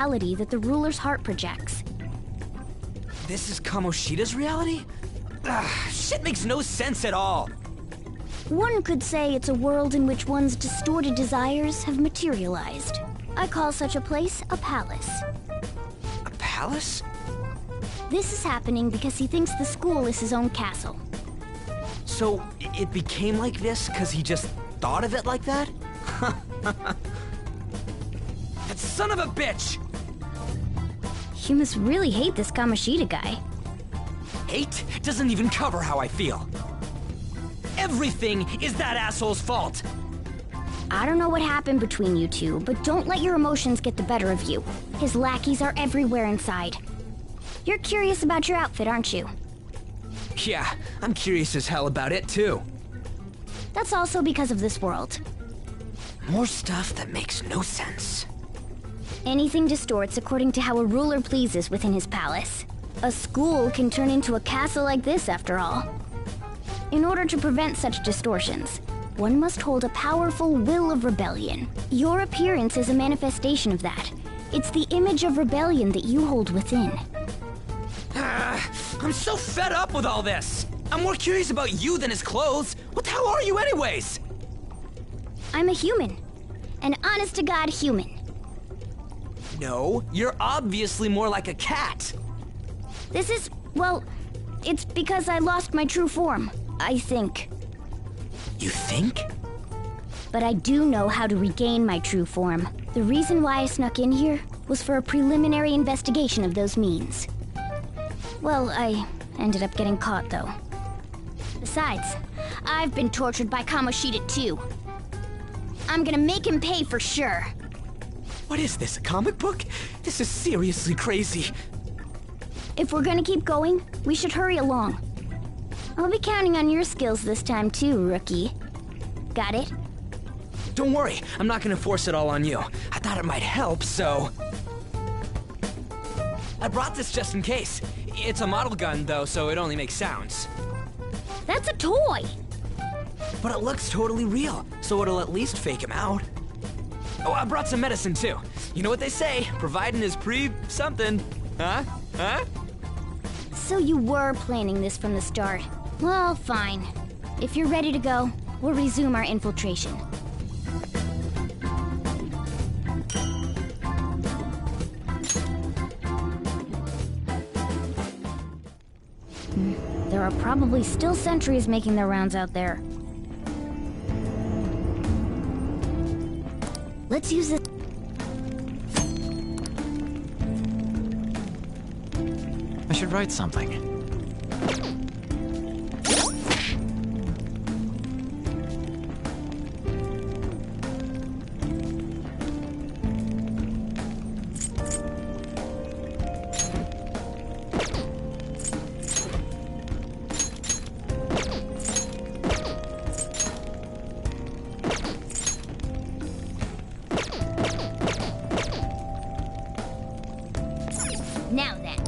reality that the ruler's heart projects. This is Kamoshida's reality? Shit makes no sense at all. One could say it's a world in which one's distorted desires have materialized. I call such a place a palace. A palace? This is happening because he thinks the school is his own castle. So, it became like this because he just thought of it like that? That son of a bitch! You must really hate this Kamoshida guy. Hate doesn't even cover how I feel. Everything is that asshole's fault! I don't know what happened between you two, but don't let your emotions get the better of you. His lackeys are everywhere inside. You're curious about your outfit, aren't you? Yeah, I'm curious as hell about it too. That's also because of this world. More stuff that makes no sense. Anything distorts according to how a ruler pleases within his palace. A school can turn into a castle like this, after all. In order to prevent such distortions, one must hold a powerful will of rebellion. Your appearance is a manifestation of that. It's the image of rebellion that you hold within. I'm so fed up with all this! I'm more curious about you than his clothes! What the hell are you anyways? I'm a human. An honest-to-God human. No, you're obviously more like a cat. This is, well, it's because I lost my true form, I think. You think? But I do know how to regain my true form. The reason why I snuck in here was for a preliminary investigation of those means. Well, I ended up getting caught, though. Besides, I've been tortured by Kamoshida, too. I'm gonna make him pay for sure. What is this, a comic book? This is seriously crazy. If we're gonna keep going, we should hurry along. I'll be counting on your skills this time, too, rookie. Got it? Don't worry, I'm not gonna force it all on you. I thought it might help, so... I brought this just in case. It's a model gun, though, so it only makes sounds. That's a toy! But it looks totally real, so it'll at least fake him out. Oh, I brought some medicine, too. You know what they say, providing is something. Huh? Huh? So you were planning this from the start. Well, fine. If you're ready to go, we'll resume our infiltration. There are probably still sentries making their rounds out there. Let's use this. I should write something. Now then.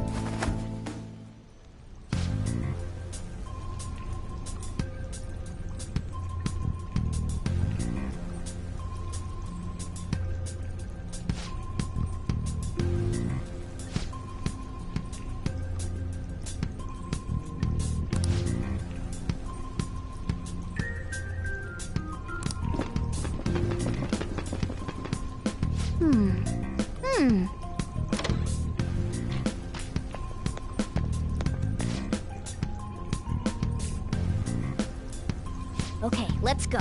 Okay, let's go.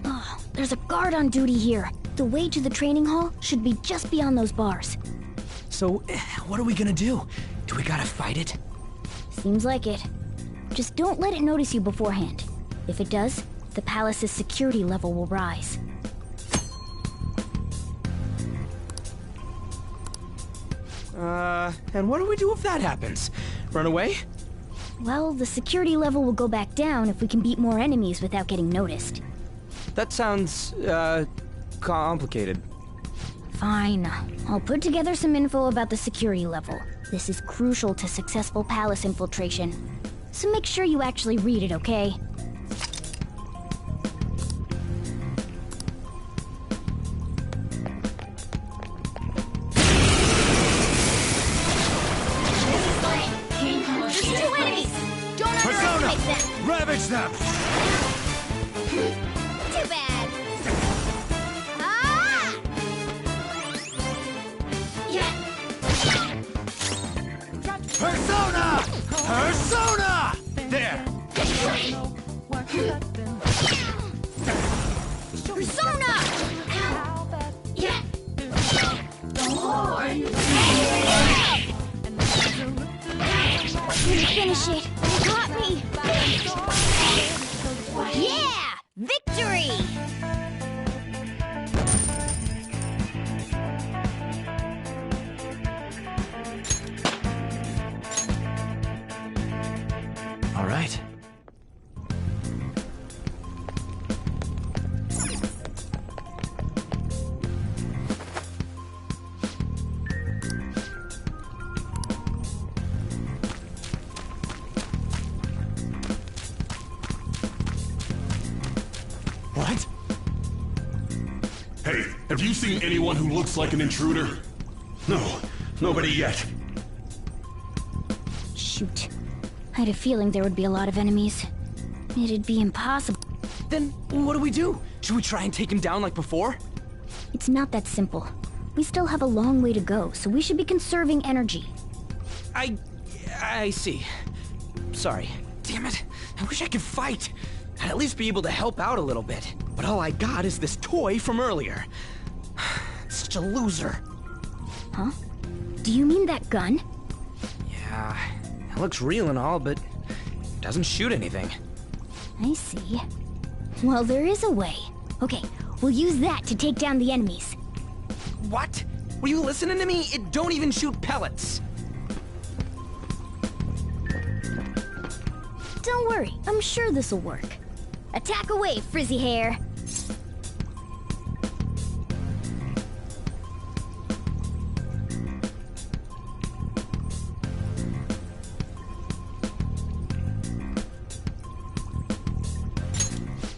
Oh, there's a guard on duty here. The way to the training hall should be just beyond those bars. So, what are we gonna do? Do we gotta fight it? Seems like it. Just don't let it notice you beforehand. If it does, the palace's security level will rise. And what do we do if that happens? Run away? Well, the security level will go back down if we can beat more enemies without getting noticed. That sounds, complicated. Fine. I'll put together some info about the security level. This is crucial to successful palace infiltration. So make sure you actually read it, okay? There's 2 enemies! Don't Persona! underestimate them! Ravage them! Too bad! Ah! Yeah! Persona! Persona! There! Persona! Yeah! Didn't finish it. It got me. Yeah! Victory! All right. What? Hey, have you seen anyone who looks like an intruder? No, nobody yet. Shoot. I had a feeling there would be a lot of enemies. It'd be impossible. Then what do we do? Should we try and take him down like before? It's not that simple. We still have a long way to go, so we should be conserving energy. I see. Sorry. Damn it. I wish I could fight. I'd at least be able to help out a little bit. But all I got is this toy from earlier. Such a loser. Huh? Do you mean that gun? Yeah, it looks real and all, but it doesn't shoot anything. I see. Well, there is a way. Okay, we'll use that to take down the enemies. What? Were you listening to me? It don't even shoot pellets. Don't worry, I'm sure this'll work. Attack away, frizzy hair!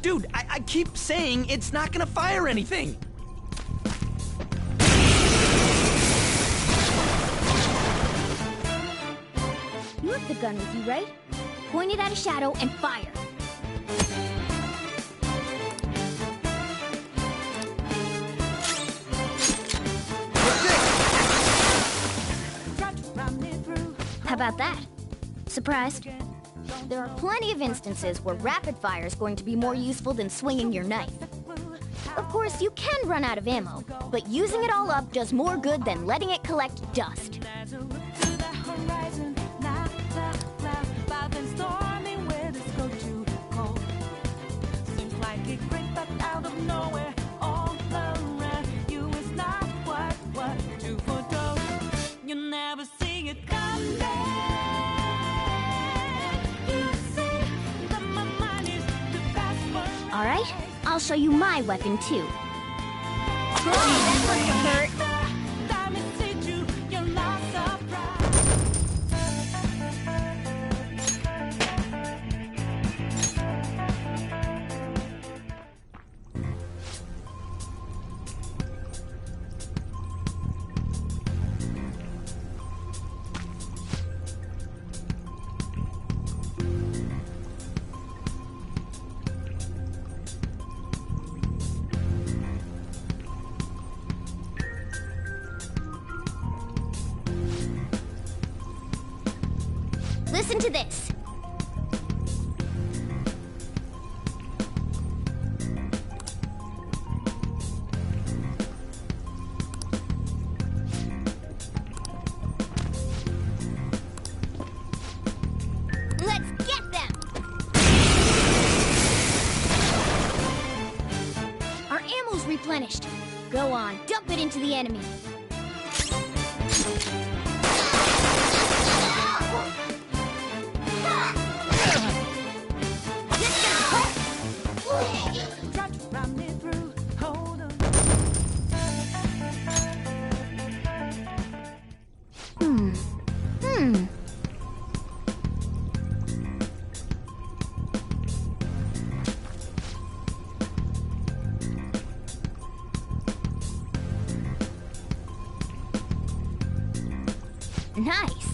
Dude, I keep saying it's not gonna fire anything. You have the gun with you, right? Point it at a shadow and fire. How about that? Surprised? There are plenty of instances where rapid fire is going to be more useful than swinging your knife. Of course, you can run out of ammo, but using it all up does more good than letting it collect dust. All right, I'll show you my weapon too. That must have hurt. Listen to this. Let's get them! Our ammo's replenished. Go on, dump it into the enemy. Nice.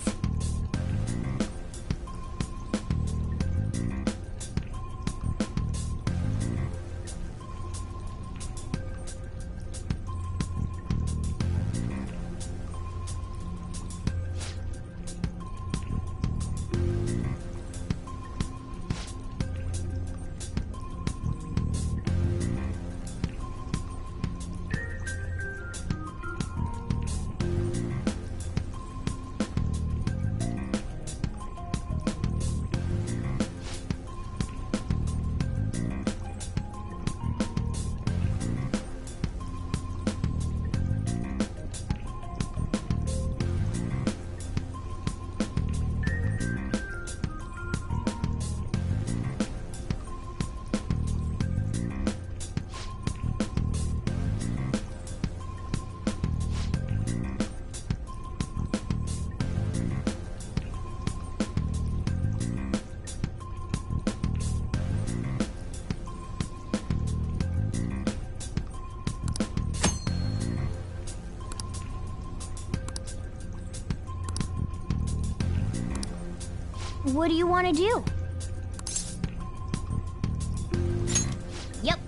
What do you want to do? Yep.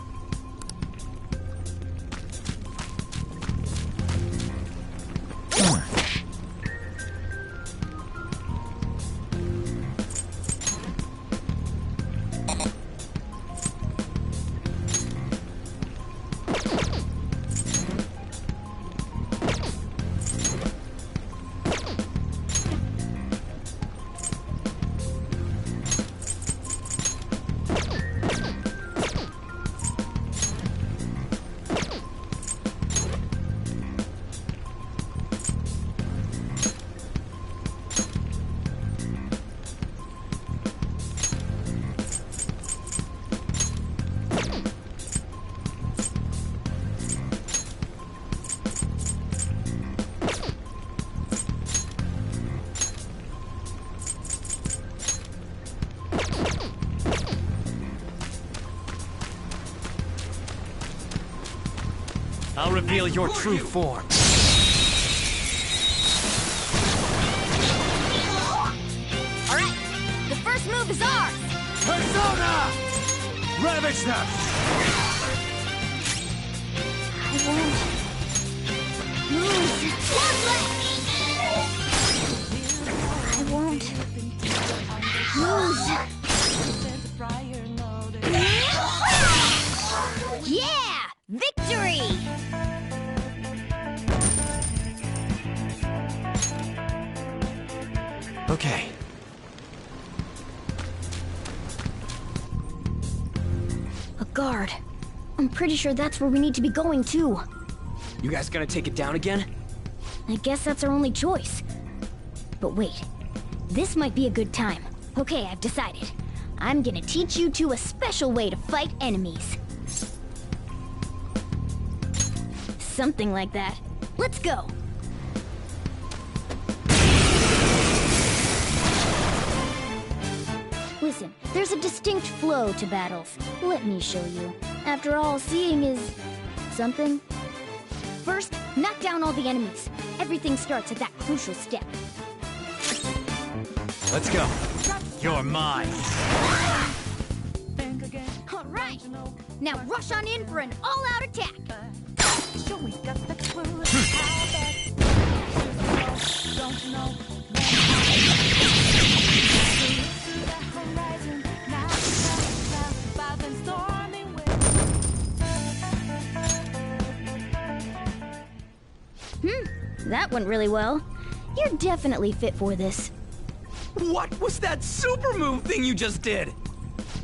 I'll reveal your true form. All right, the first move is ours. Persona! Ravage them! I won't lose. I won't lose. Yeah! Victory! Okay. A guard. I'm pretty sure that's where we need to be going too. You guys gonna take it down again? I guess that's our only choice. But wait, this might be a good time. Okay, I've decided. I'm gonna teach you two a special way to fight enemies. Something like that. Let's go! Listen, there's a distinct flow to battles. Let me show you. After all, seeing is... something. First, knock down all the enemies. Everything starts at that crucial step. Let's go. You're mine. All right, now rush on in for an all-out attack. That went really well. You're definitely fit for this. What was that super move thing you just did?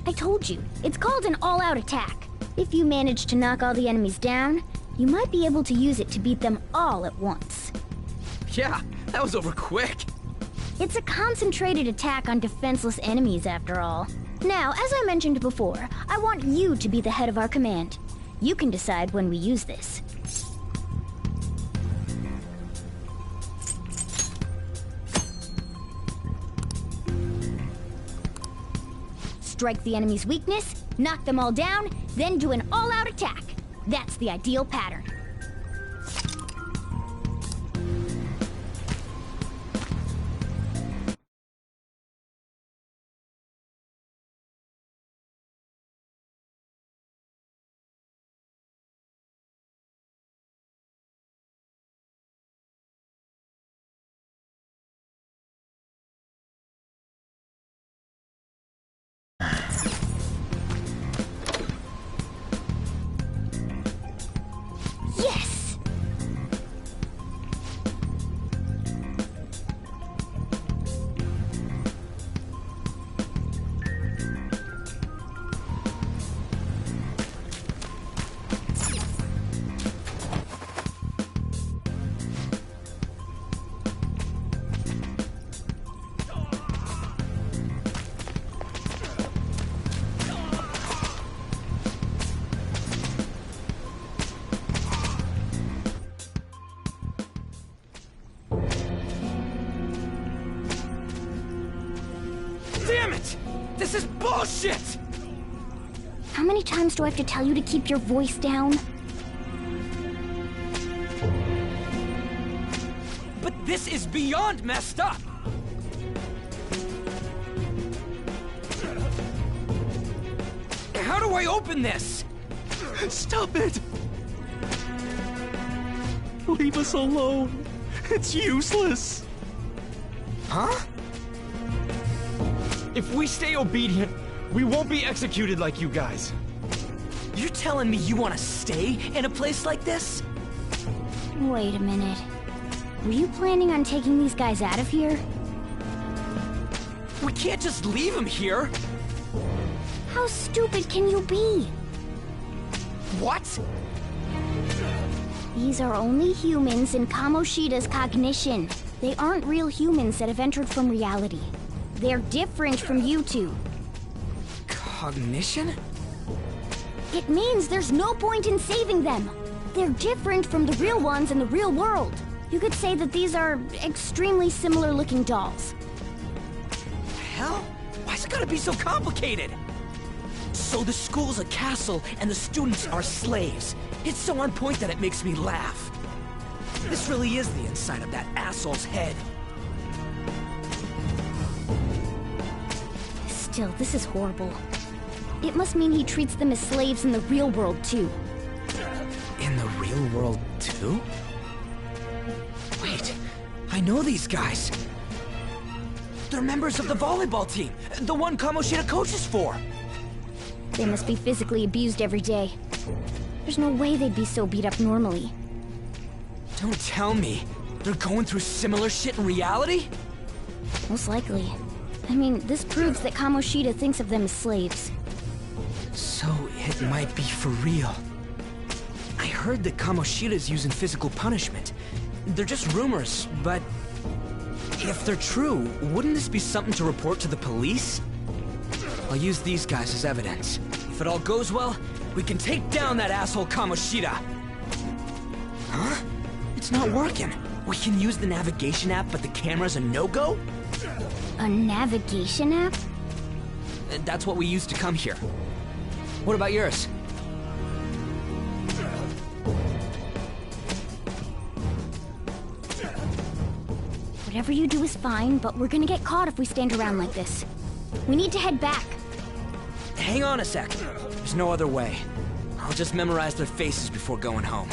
I told you, it's called an all-out attack. If you manage to knock all the enemies down, you might be able to use it to beat them all at once. Yeah, that was over quick. It's a concentrated attack on defenseless enemies, after all. Now, as I mentioned before, I want you to be the head of our command. You can decide when we use this. Strike the enemy's weakness, knock them all down, then do an all-out attack. That's the ideal pattern. Damn it! This is bullshit! How many times do I have to tell you to keep your voice down? But this is beyond messed up! How do I open this? Stop it! Leave us alone. It's useless. Huh? If we stay obedient, we won't be executed like you guys. You're telling me you want to stay in a place like this? Wait a minute. Were you planning on taking these guys out of here? We can't just leave them here! How stupid can you be? What? These are only humans in Kamoshida's cognition. They aren't real humans that have entered from reality. They're different from you two. Cognition? It means there's no point in saving them. They're different from the real ones in the real world. You could say that these are extremely similar looking dolls. Hell? Why's it gotta be so complicated? So the school's a castle and the students are slaves. It's so on point that it makes me laugh. This really is the inside of that asshole's head. Still, this is horrible. It must mean he treats them as slaves in the real world, too. In the real world, too? Wait, I know these guys. They're members of the volleyball team, the one Kamoshida coaches for. They must be physically abused every day. There's no way they'd be so beat up normally. Don't tell me they're going through similar shit in reality? Most likely. I mean, this proves that Kamoshida thinks of them as slaves. So it might be for real. I heard that Kamoshida's using physical punishment. They're just rumors, but if they're true, wouldn't this be something to report to the police? I'll use these guys as evidence. If it all goes well, we can take down that asshole Kamoshida. Huh? It's not working. We can use the navigation app, but the camera's a no-go? A navigation app? That's what we used to come here. What about yours? Whatever you do is fine, but we're gonna get caught if we stand around like this. We need to head back. Hang on a sec. There's no other way. I'll just memorize their faces before going home.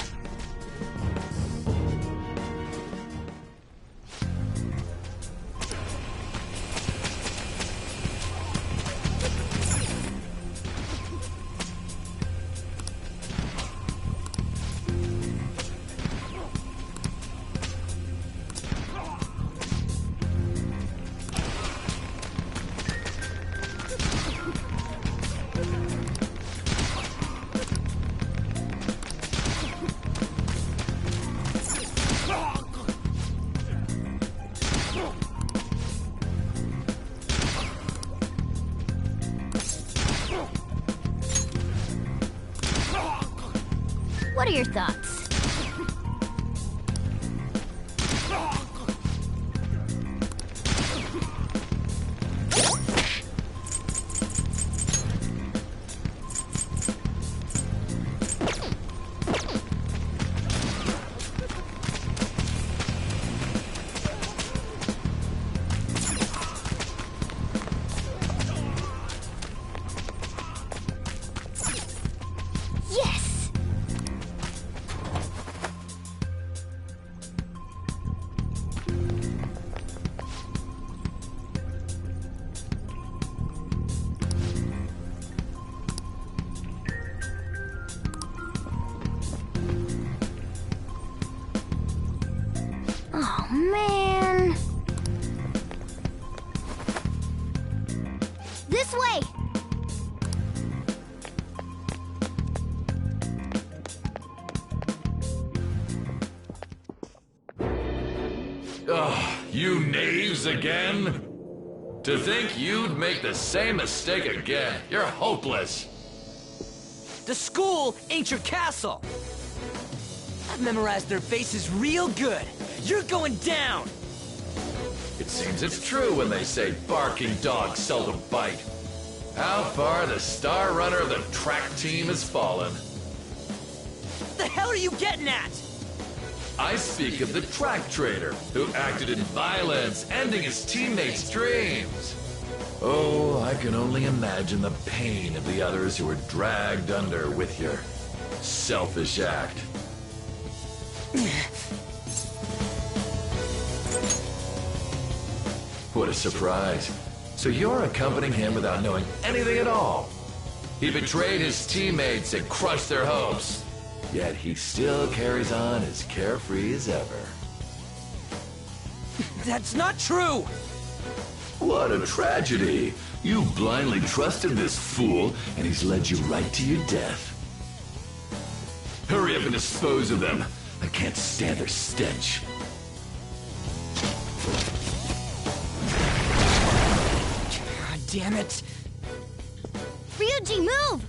What are your thoughts? Yes! Oh, man. This way! Ugh, you knaves again? To think you'd make the same mistake again. You're hopeless. The school ain't your castle. I've memorized their faces real good. You're going down. It It seems it's true when they say barking dogs seldom bite. How far the star runner of the track team has fallen. What the hell are you getting at? I speak of the track trader who acted in violence, ending his teammates' dreams. Oh, I can only imagine the pain of the others who were dragged under with your selfish act. What a surprise. So you're accompanying him without knowing anything at all. He betrayed his teammates and crushed their hopes. Yet he still carries on as carefree as ever. That's not true! What a tragedy. You blindly trusted this fool, and he's led you right to your death. Hurry up and dispose of them. I can't stand their stench. God damn it. Ryuji, move!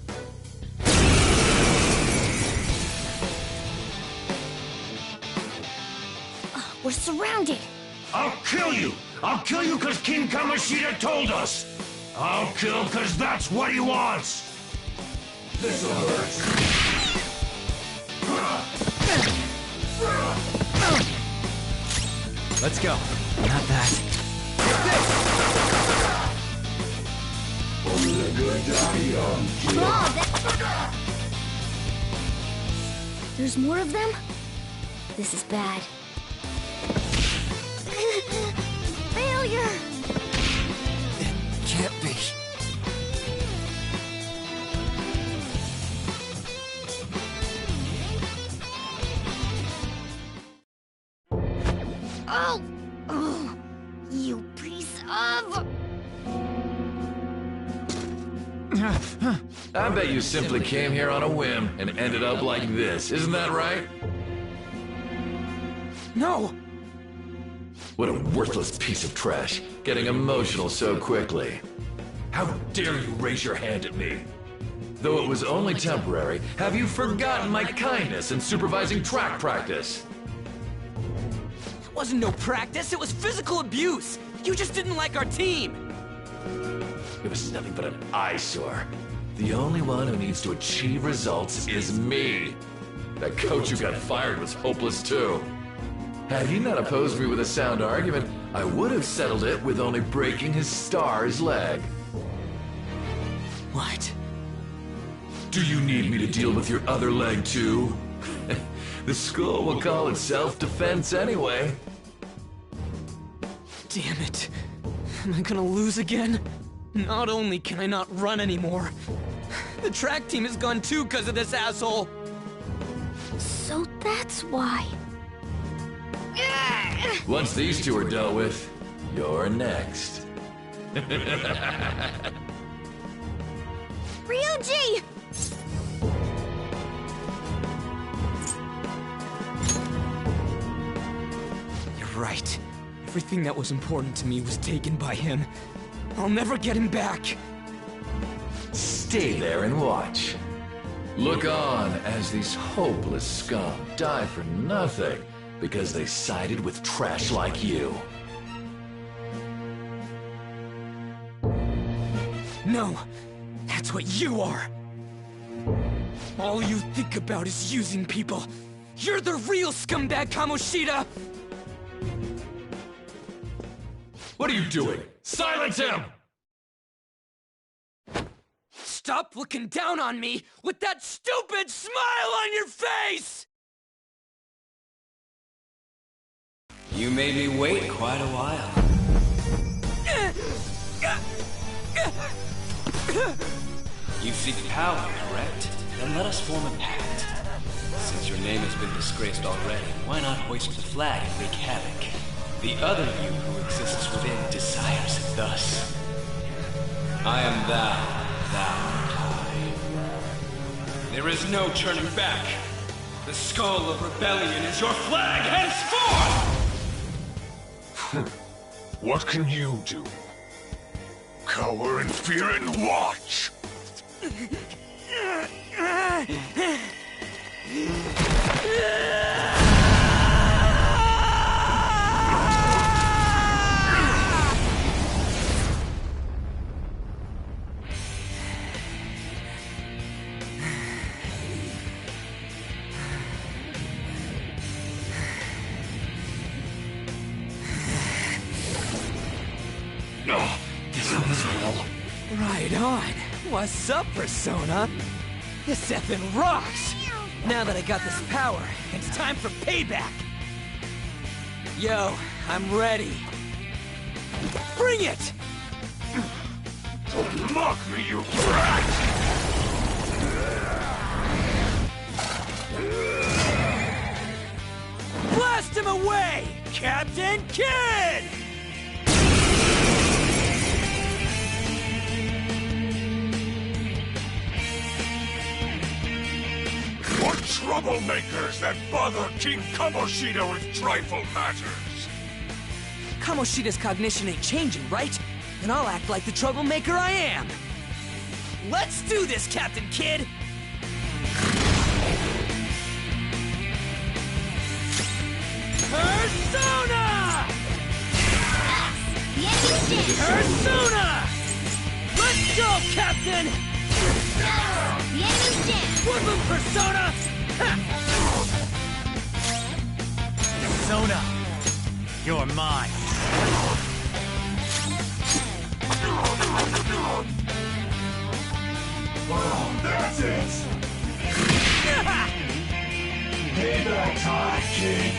We're surrounded. I'll kill you! I'll kill you because King Kamoshida told us! I'll kill because that's what he wants! This'll hurt. Let's go. Not that. There's more of them? This is bad. Failure! Can't be. Oh! Oh! You piece of... I bet you simply came here on a whim and ended up like this, isn't that right? No! What a worthless piece of trash, getting emotional so quickly. How dare you raise your hand at me? Though it was only temporary, have you forgotten my kindness in supervising track practice? It wasn't no practice, it was physical abuse! You just didn't like our team! It was nothing but an eyesore. The only one who needs to achieve results is me. That coach who got fired was hopeless too. Had he not opposed me with a sound argument, I would have settled it with only breaking his star's leg. What? Do you need me to deal with your other leg too? The school will call it self-defense anyway. Damn it. Am I gonna lose again? Not only can I not run anymore, the track team is gone too because of this asshole. So that's why. Once these two are dealt with, you're next. Ryuji! You're right. Everything that was important to me was taken by him. I'll never get him back. Stay there and watch. Look on as these hopeless scum die for nothing because they sided with trash like you. No, that's what you are. All you think about is using people. You're the real scumbag, Kamoshida! What are you doing? Silence him! Stop looking down on me with that stupid smile on your face! You made me wait quite a while. You seek power, correct? Then let us form a pact. Since your name has been disgraced already, why not hoist the flag and wreak havoc? The other you who exists within desires it thus. I am thou, thou art I. There is no turning back. The skull of rebellion is your flag henceforth! What can you do? Cower in fear and watch! Right on. What's up, Persona? This effing rocks! Now that I got this power, it's time for payback! Yo, I'm ready. Bring it! Don't mock me, you brat! Blast him away, Captain Kidd! What troublemakers that bother King Kamoshida with trifle matters? Kamoshida's cognition ain't changing, right? Then I'll act like the troublemaker I am. Let's do this, Captain Kidd! Persona! The enemy's dead! Persona! Let's go, Captain! The enemy's dead! Whoop him, Persona! Persona, you're mine. Oh, that's it! Payback time, kid!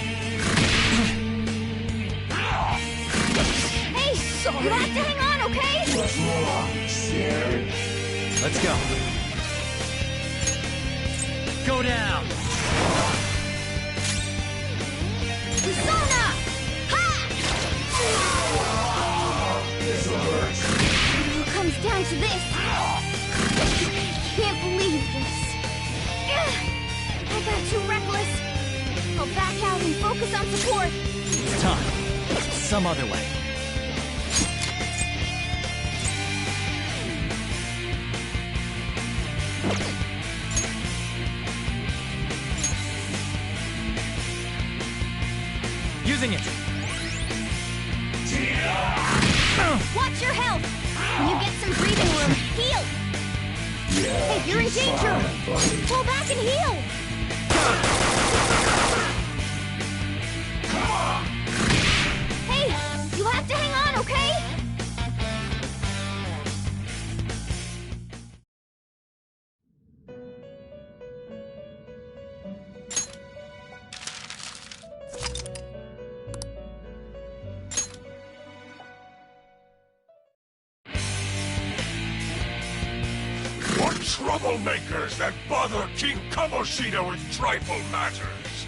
Hey, so you have to hang on, okay? What's wrong, scared? Let's go. Go down. Persona! Ha! This'll hurt. It all comes down to this. I can't believe this. I got too reckless. I'll back out and focus on support. It's time. Some other way. Using it. Watch your health. When you get some breathing room, heal. Hey, you're in danger. Pull back and heal. Hey, you have to hang on, okay? What troublemakers that bother King Kamoshida with trifle matters?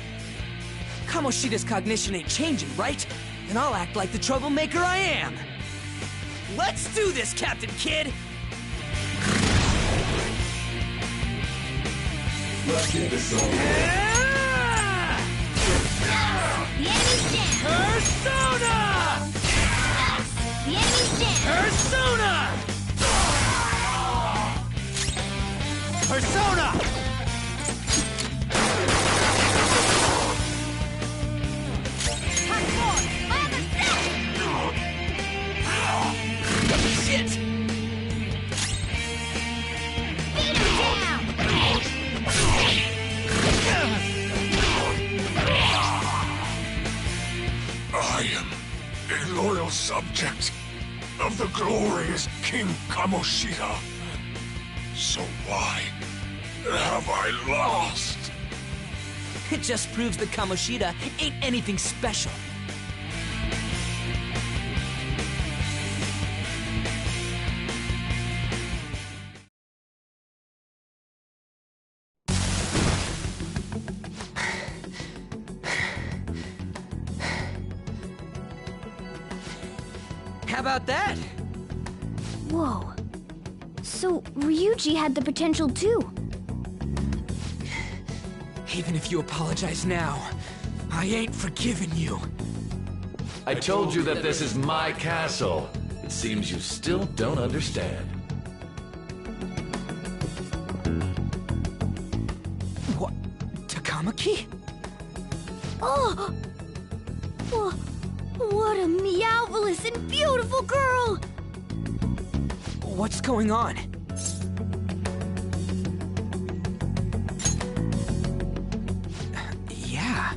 Kamoshida's cognition ain't changing, right? Then I'll act like the troublemaker I am. Let's do this, Captain Kidd! Let's get this over. The enemy's dead. Persona! The enemy's dead. Persona! Persona! Hot form. Father set. Shit! Beat him down. I am a loyal subject of the glorious King Kamoshida. So why have I lost? It just proves that Kamoshida ain't anything special. How about that? Whoa. So, Ryuji had the potential too. Even if you apologize now, I ain't forgiving you. I told you that this is my castle. It seems you still don't understand. What? Takamaki? Oh! What a meowvelous and beautiful girl! What's going on? Yeah,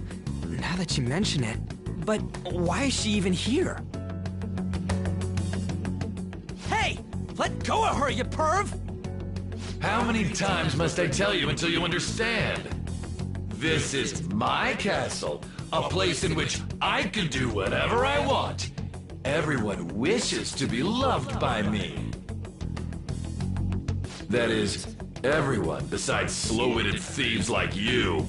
now that you mention it. But why is she even here? Hey! Let go of her, you perv! How many times must I tell you until you understand? This is my castle, a place in which I can do whatever I want. Everyone wishes to be loved by me. That is, everyone besides slow-witted thieves like you.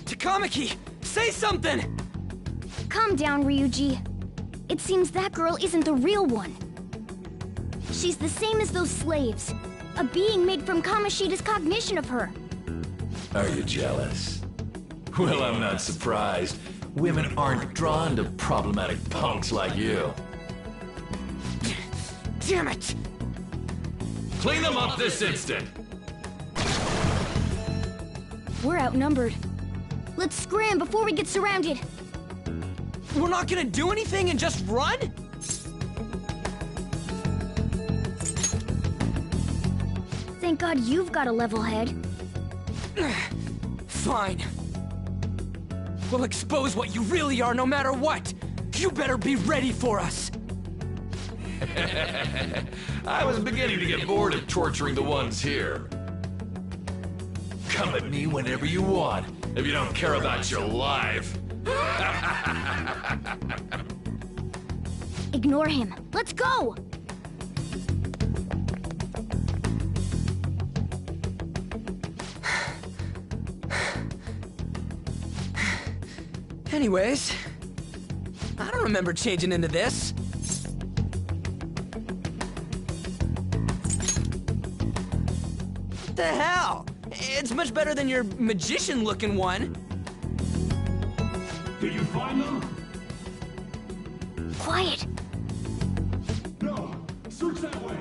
Takamaki, say something! Calm down, Ryuji. It seems that girl isn't the real one. She's the same as those slaves. A being made from Kamoshida's cognition of her. Are you jealous? Well, I'm not surprised. Women aren't drawn to problematic punks like you. Damn it! Clean them up this instant! We're outnumbered. Let's scram before we get surrounded. We're not gonna do anything and just run? Thank God you've got a level head. Fine. We'll expose what you really are no matter what. You better be ready for us. I was beginning to get bored of torturing the ones here. Come at me whenever you want, if you don't care about your life. Ignore him. Let's go! Anyways, I don't remember changing into this. What the hell? It's much better than your magician-looking one. Did you find them? Quiet. No. Search that way.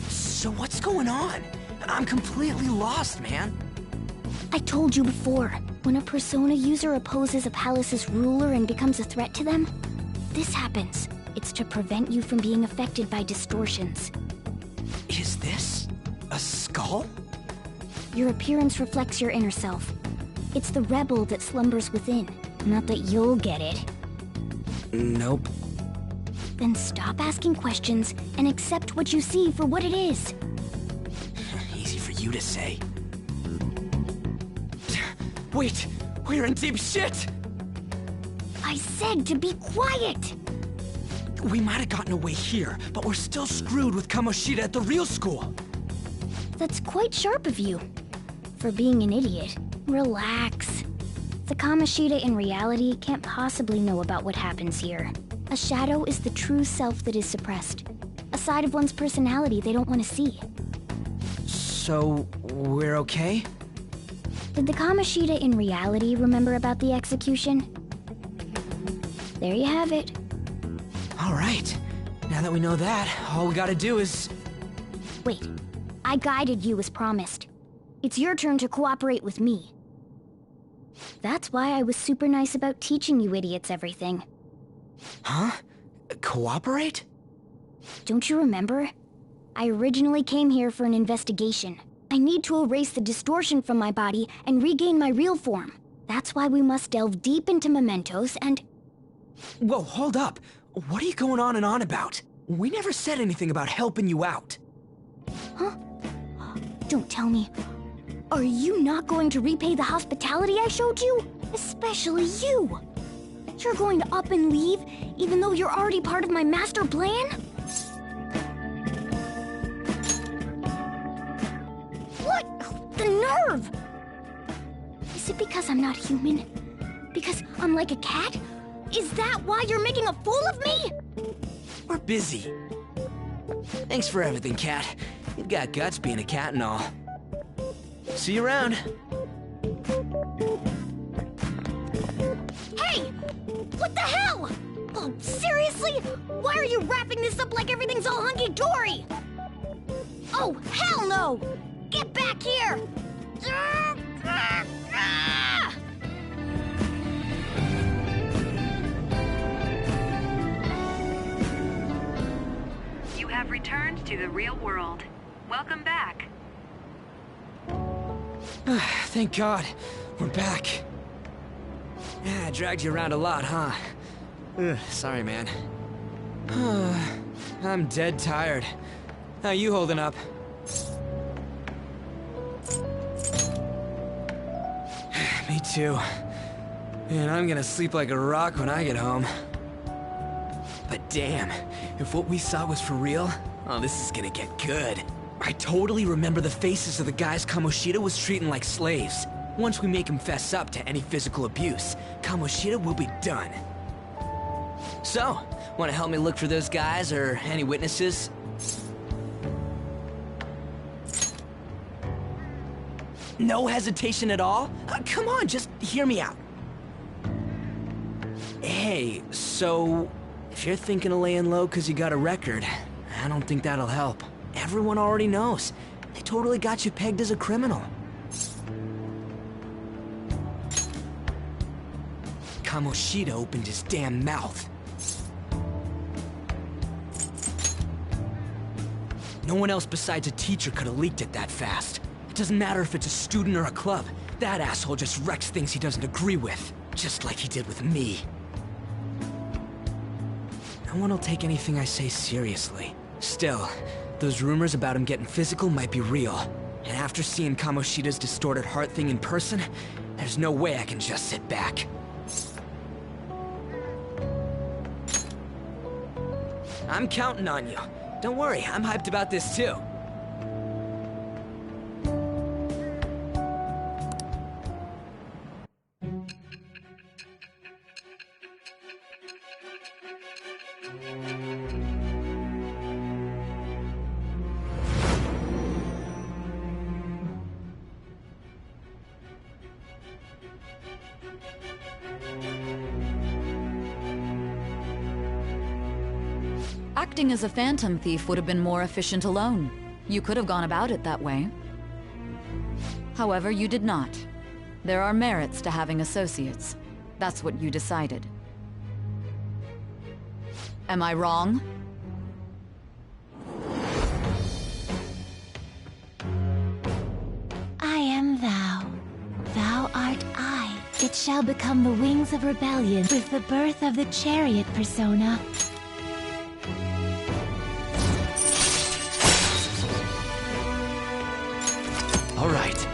So what's going on? I'm completely lost, man. I told you before, when a Persona user opposes a palace's ruler and becomes a threat to them, this happens. It's to prevent you from being affected by distortions. Is this a skull? Your appearance reflects your inner self. It's the rebel that slumbers within. Not that you'll get it. Nope. Then stop asking questions and accept what you see for what it is. Easy for you to say. Wait, we're in deep shit! I said to be quiet! We might have gotten away here, but we're still screwed with Kamoshida at the real school. That's quite sharp of you. For being an idiot. Relax. The Kamoshida in reality can't possibly know about what happens here. A shadow is the true self that is suppressed. A side of one's personality they don't want to see. So, we're okay? Did the Kamoshida in reality remember about the execution? There you have it. All right. Now that we know that, all we gotta do is... Wait. I guided you as promised. It's your turn to cooperate with me. That's why I was super nice about teaching you idiots everything. Huh? Cooperate? Don't you remember? I originally came here for an investigation. I need to erase the distortion from my body and regain my real form. That's why we must delve deep into mementos and... Whoa, hold up. What are you going on and on about? We never said anything about helping you out. Huh? Don't tell me. Are you not going to repay the hospitality I showed you? Especially you. You're going to up and leave, even though you're already part of my master plan? What? The nerve! Is it because I'm not human? Because I'm like a cat? Is that why you're making a fool of me? We're busy. Thanks for everything, Cat. You've got guts being a cat and all. See you around. Hey! What the hell? Oh, seriously? Why are you wrapping this up like everything's all hunky-dory? Oh, hell no! Get back here! You have returned to the real world. Welcome back. Thank God. We're back. Yeah, I dragged you around a lot, huh? Sorry, man. I'm dead tired. How you holding up? Me too. Man, I'm gonna sleep like a rock when I get home. But damn, if what we saw was for real, oh, this is gonna get good. I totally remember the faces of the guys Kamoshida was treating like slaves. Once we make him fess up to any physical abuse, Kamoshida will be done. So, wanna help me look for those guys or any witnesses? No hesitation at all? Come on, just hear me out. Hey, so if you're thinking of laying low because you got a record, I don't think that'll help. Everyone already knows. They totally got you pegged as a criminal. Kamoshida opened his damn mouth. No one else besides a teacher could have leaked it that fast. It doesn't matter if it's a student or a club. That asshole just wrecks things he doesn't agree with. Just like he did with me. No one will take anything I say seriously. Still, those rumors about him getting physical might be real. And after seeing Kamoshida's distorted heart thing in person, there's no way I can just sit back. I'm counting on you. Don't worry, I'm hyped about this too. Acting as a phantom thief would have been more efficient alone. You could have gone about it that way. However, you did not. There are merits to having associates. That's what you decided. Am I wrong? I am thou. Thou art I. It shall become the wings of rebellion with the birth of the chariot persona. All right.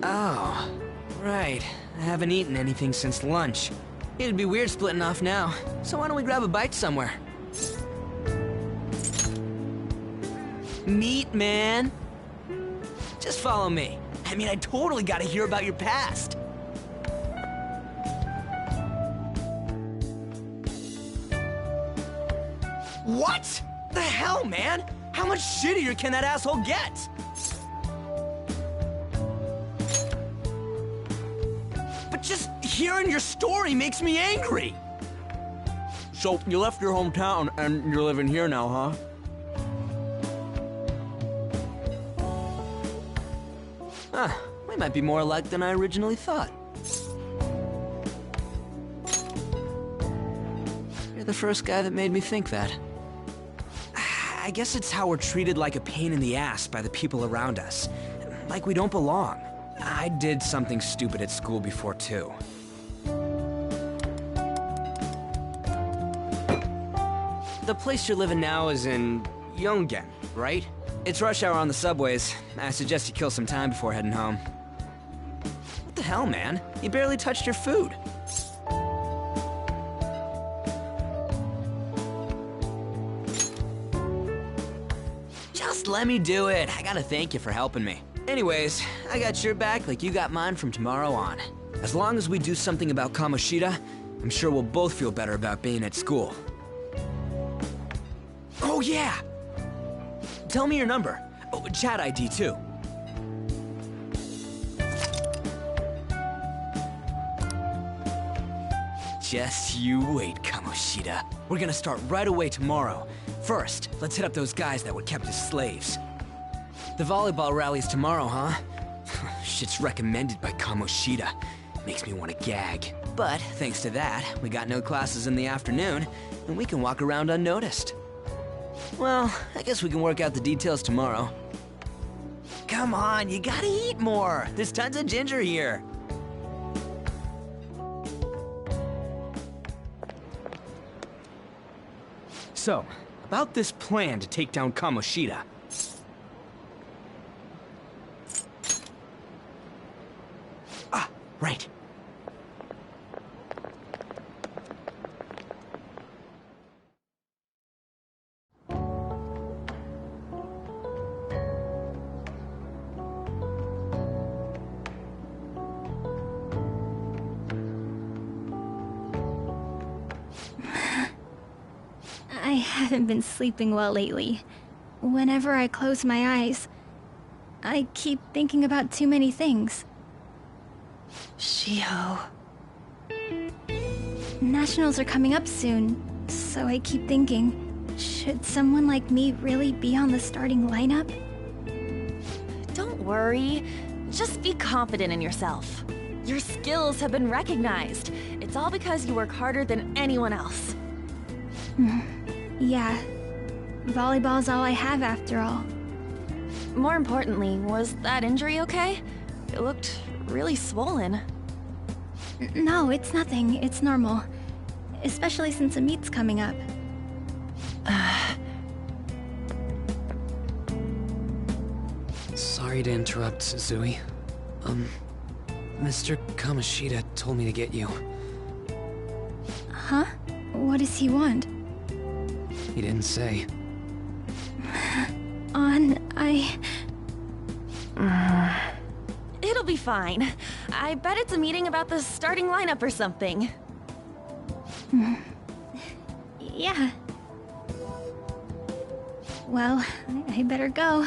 Oh, right. I haven't eaten anything since lunch. It'd be weird splitting off now, so why don't we grab a bite somewhere? Meat, man. Just follow me. I mean, I totally gotta hear about your past. What? The hell, man? How much shittier can that asshole get? But just hearing your story makes me angry. So, you left your hometown and you're living here now, huh? Huh, we might be more alike than I originally thought. You're the first guy that made me think that. I guess it's how we're treated like a pain in the ass by the people around us. Like we don't belong. I did something stupid at school before, too. The place you're living now is in Yongen, right? It's rush hour on the subways. I suggest you kill some time before heading home. What the hell, man? You barely touched your food. Just let me do it. I gotta thank you for helping me. Anyways, I got your back like you got mine from tomorrow on. As long as we do something about Kamoshida, I'm sure we'll both feel better about being at school. Oh yeah! Tell me your number. Oh, chat ID too. Just you wait, Kamoshida. We're gonna start right away tomorrow. First, let's hit up those guys that were kept as slaves. The volleyball rally's tomorrow, huh? Shit's recommended by Kamoshida. Makes me want to gag. But thanks to that, we got no classes in the afternoon, and we can walk around unnoticed. Well, I guess we can work out the details tomorrow. Come on, you gotta eat more. There's tons of ginger here. So, about this plan to take down Kamoshida. Ah, right. I haven't been sleeping well lately. Whenever I close my eyes, I keep thinking about too many things. Shiho. Nationals are coming up soon, so I keep thinking, should someone like me really be on the starting lineup? Don't worry. Just be confident in yourself. Your skills have been recognized. It's all because you work harder than anyone else. Yeah. Volleyball's all I have after all. More importantly, was that injury okay? It looked really swollen. No, it's nothing. It's normal. Especially since a meet's coming up. Sorry to interrupt, Suzui. Mr. Kamoshida told me to get you. Huh? What does he want? He didn't say. It'll be fine. I bet it's a meeting about the starting lineup or something. Yeah. Well, I better go.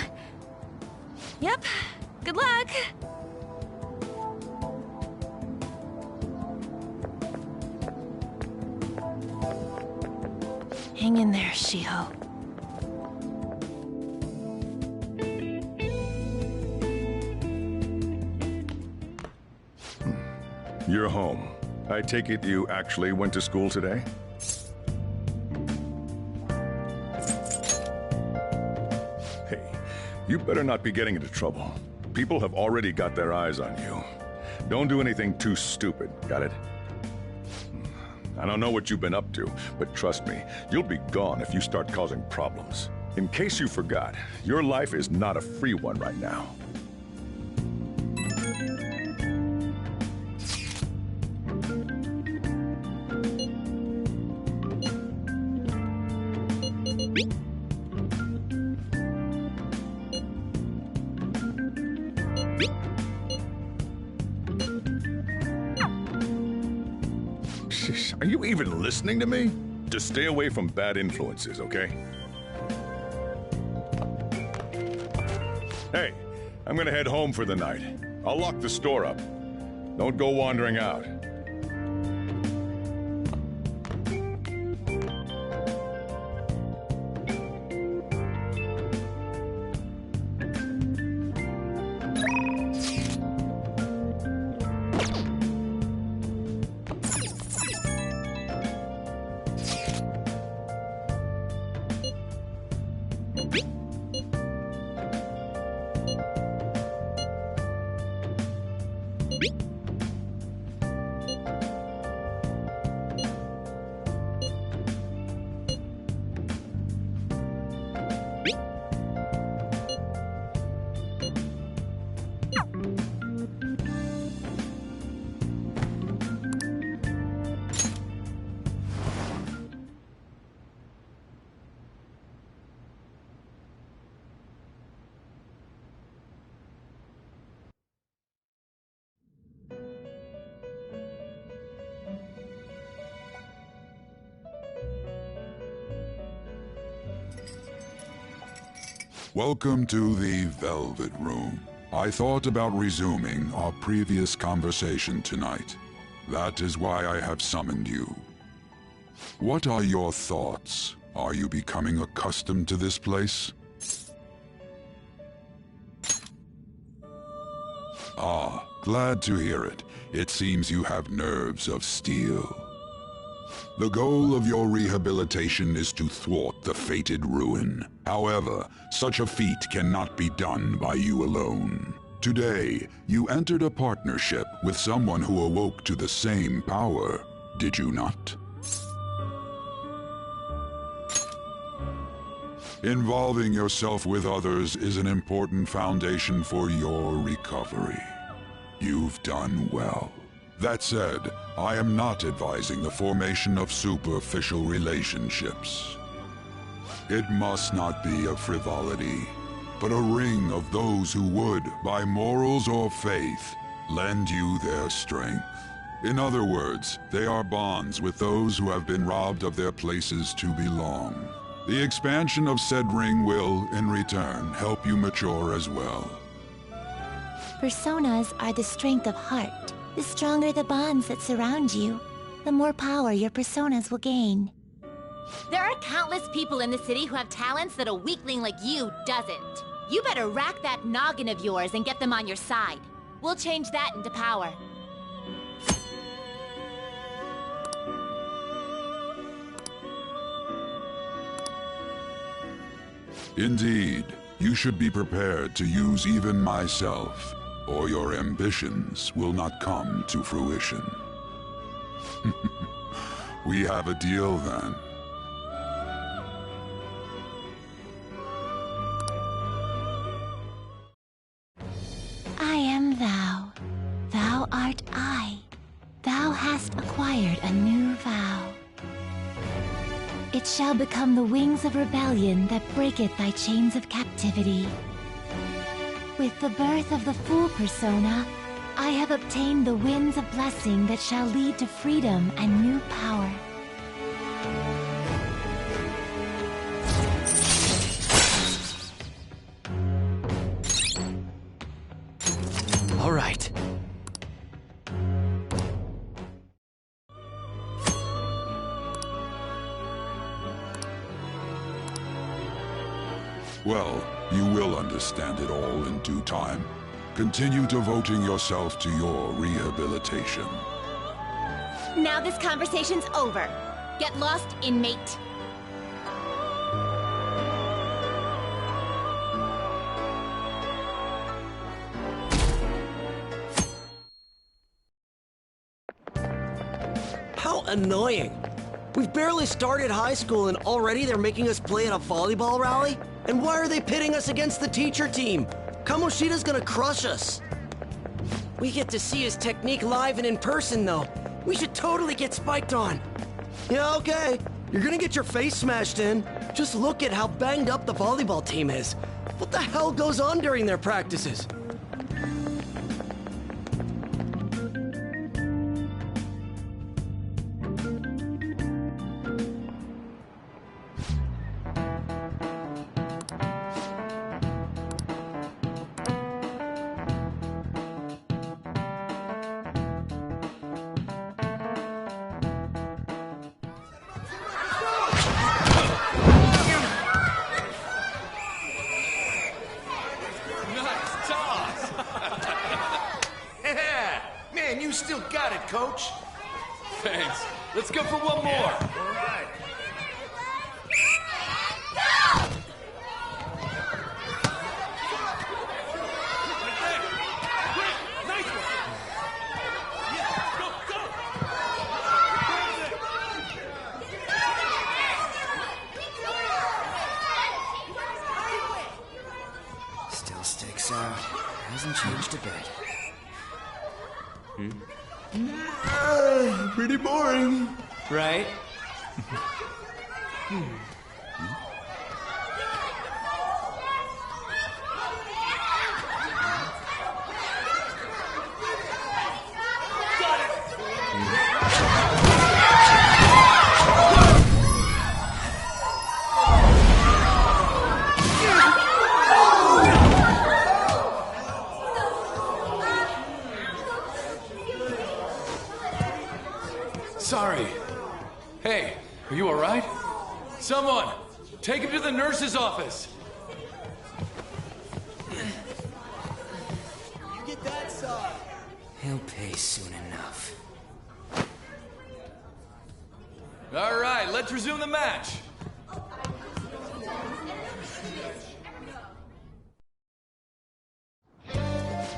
Yep. Good luck! Hang in there, Shiho. You're home. I take it you actually went to school today? Hey, you better not be getting into trouble. People have already got their eyes on you. Don't do anything too stupid, got it? I don't know what you've been up to, but trust me, you'll be gone if you start causing problems. In case you forgot, your life is not a free one right now. Are you even listening to me? Just stay away from bad influences, okay? Hey, I'm gonna head home for the night. I'll lock the store up. Don't go wandering out. Welcome to the Velvet Room. I thought about resuming our previous conversation tonight. That is why I have summoned you. What are your thoughts? Are you becoming accustomed to this place? Ah, glad to hear it. It seems you have nerves of steel. The goal of your rehabilitation is to thwart the fated ruin. However, such a feat cannot be done by you alone. Today, you entered a partnership with someone who awoke to the same power, did you not? Involving yourself with others is an important foundation for your recovery. You've done well. That said, I am not advising the formation of superficial relationships. It must not be a frivolity, but a ring of those who would, by morals or faith, lend you their strength. In other words, they are bonds with those who have been robbed of their places to belong. The expansion of said ring will, in return, help you mature as well. Personas are the strength of heart. The stronger the bonds that surround you, the more power your personas will gain. There are countless people in the city who have talents that a weakling like you doesn't. You better rack that noggin of yours and get them on your side. We'll change that into power. Indeed, you should be prepared to use even myself, or your ambitions will not come to fruition. We have a deal then. I am thou. Thou art I. Thou hast acquired a new vow. It shall become the wings of rebellion that breaketh thy chains of captivity. With the birth of the Fool persona, I have obtained the winds of blessing that shall lead to freedom and new power. All right. Well, you will understand it all in due time. Continue devoting yourself to your rehabilitation. Now this conversation's over. Get lost, inmate. How annoying. We've barely started high school and already they're making us play at a volleyball rally? And why are they pitting us against the teacher team? Kamoshida's gonna crush us. We get to see his technique live and in person, though. We should totally get spiked on. Yeah, okay. You're gonna get your face smashed in. Just look at how banged up the volleyball team is. What the hell goes on during their practices? Man, you still got it, Coach. Thanks. Let's go for one more. All right. Still sticks out. Hasn't changed a bit. Pretty boring. Right? Sorry. Hey, are you all right? Someone, take him to the nurse's office. You get that side. He'll pay soon enough. All right, let's resume the match.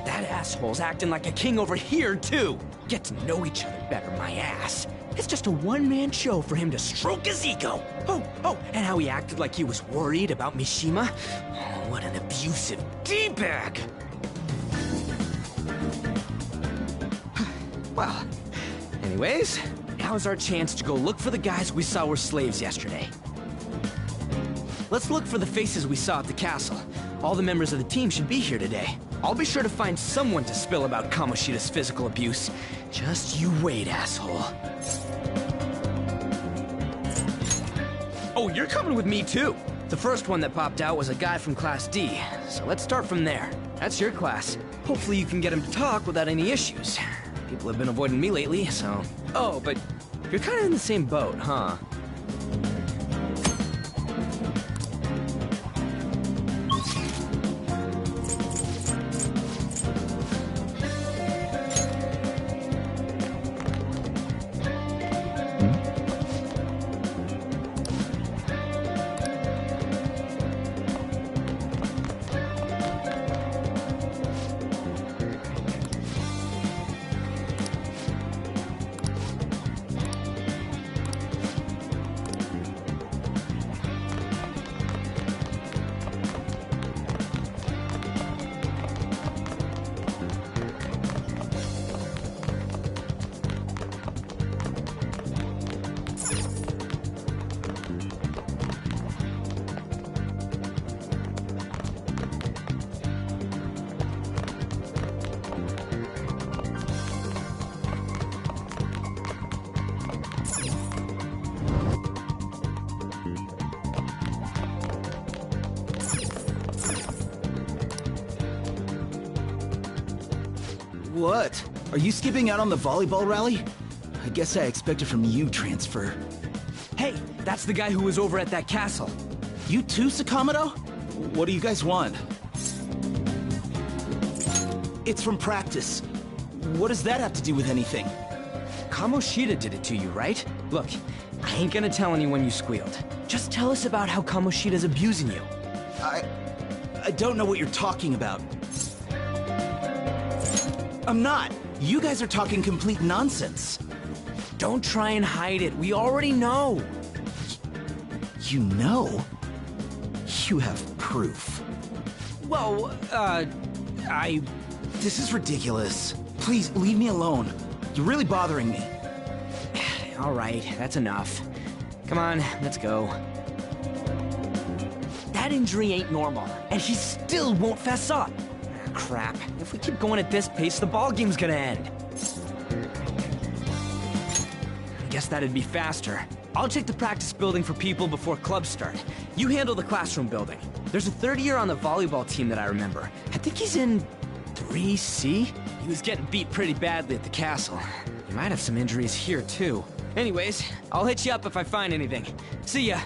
That asshole's acting like a king over here, too. get to know each other better, my ass. It's just a one-man show for him to stroke his ego. Oh, and how he acted like he was worried about Mishima. Oh, what an abusive D-bag. Well, anyways, now's our chance to go look for the guys we saw were slaves yesterday. Let's look for the faces we saw at the castle. All the members of the team should be here today. I'll be sure to find someone to spill about Kamoshida's physical abuse. Just you wait, asshole. Oh, you're coming with me too. The first one that popped out was a guy from Class D, so let's start from there. That's your class. Hopefully you can get him to talk without any issues. People have been avoiding me lately, so... Oh, but you're kind of in the same boat, huh? What? Are you skipping out on the volleyball rally? I guess I expected from you, Transfer. Hey, that's the guy who was over at that castle. You too, Sakamoto? What do you guys want? It's from practice. What does that have to do with anything? Kamoshida did it to you, right? Look, I ain't gonna tell anyone you squealed. Just tell us about how Kamoshida's abusing you. I don't know what you're talking about. I'm not. You guys are talking complete nonsense. Don't try and hide it. We already know. You know? You have proof. Well, This is ridiculous. Please, leave me alone. You're really bothering me. All right, that's enough. Come on, let's go. That injury ain't normal, and he still won't fess up. Crap. If we keep going at this pace, the ballgame's gonna end. I guess that'd be faster. I'll check the practice building for people before clubs start. You handle the classroom building. There's a third year on the volleyball team that I remember. I think he's in 3C? He was getting beat pretty badly at the castle. He might have some injuries here, too. Anyways, I'll hit you up if I find anything. See ya!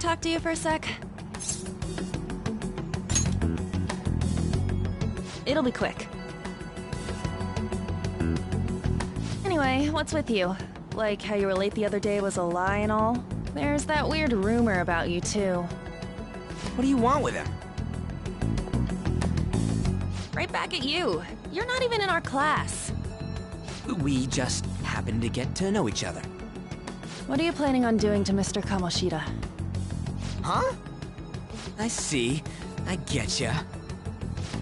talk to you for a sec? It'll be quick. Anyway, what's with you? Like how you were late the other day was a lie and all? There's that weird rumor about you, too. What do you want with him? Right back at you. You're not even in our class. We just happened to get to know each other. What are you planning on doing to Mr. Kamoshida? Huh? I see. I getcha.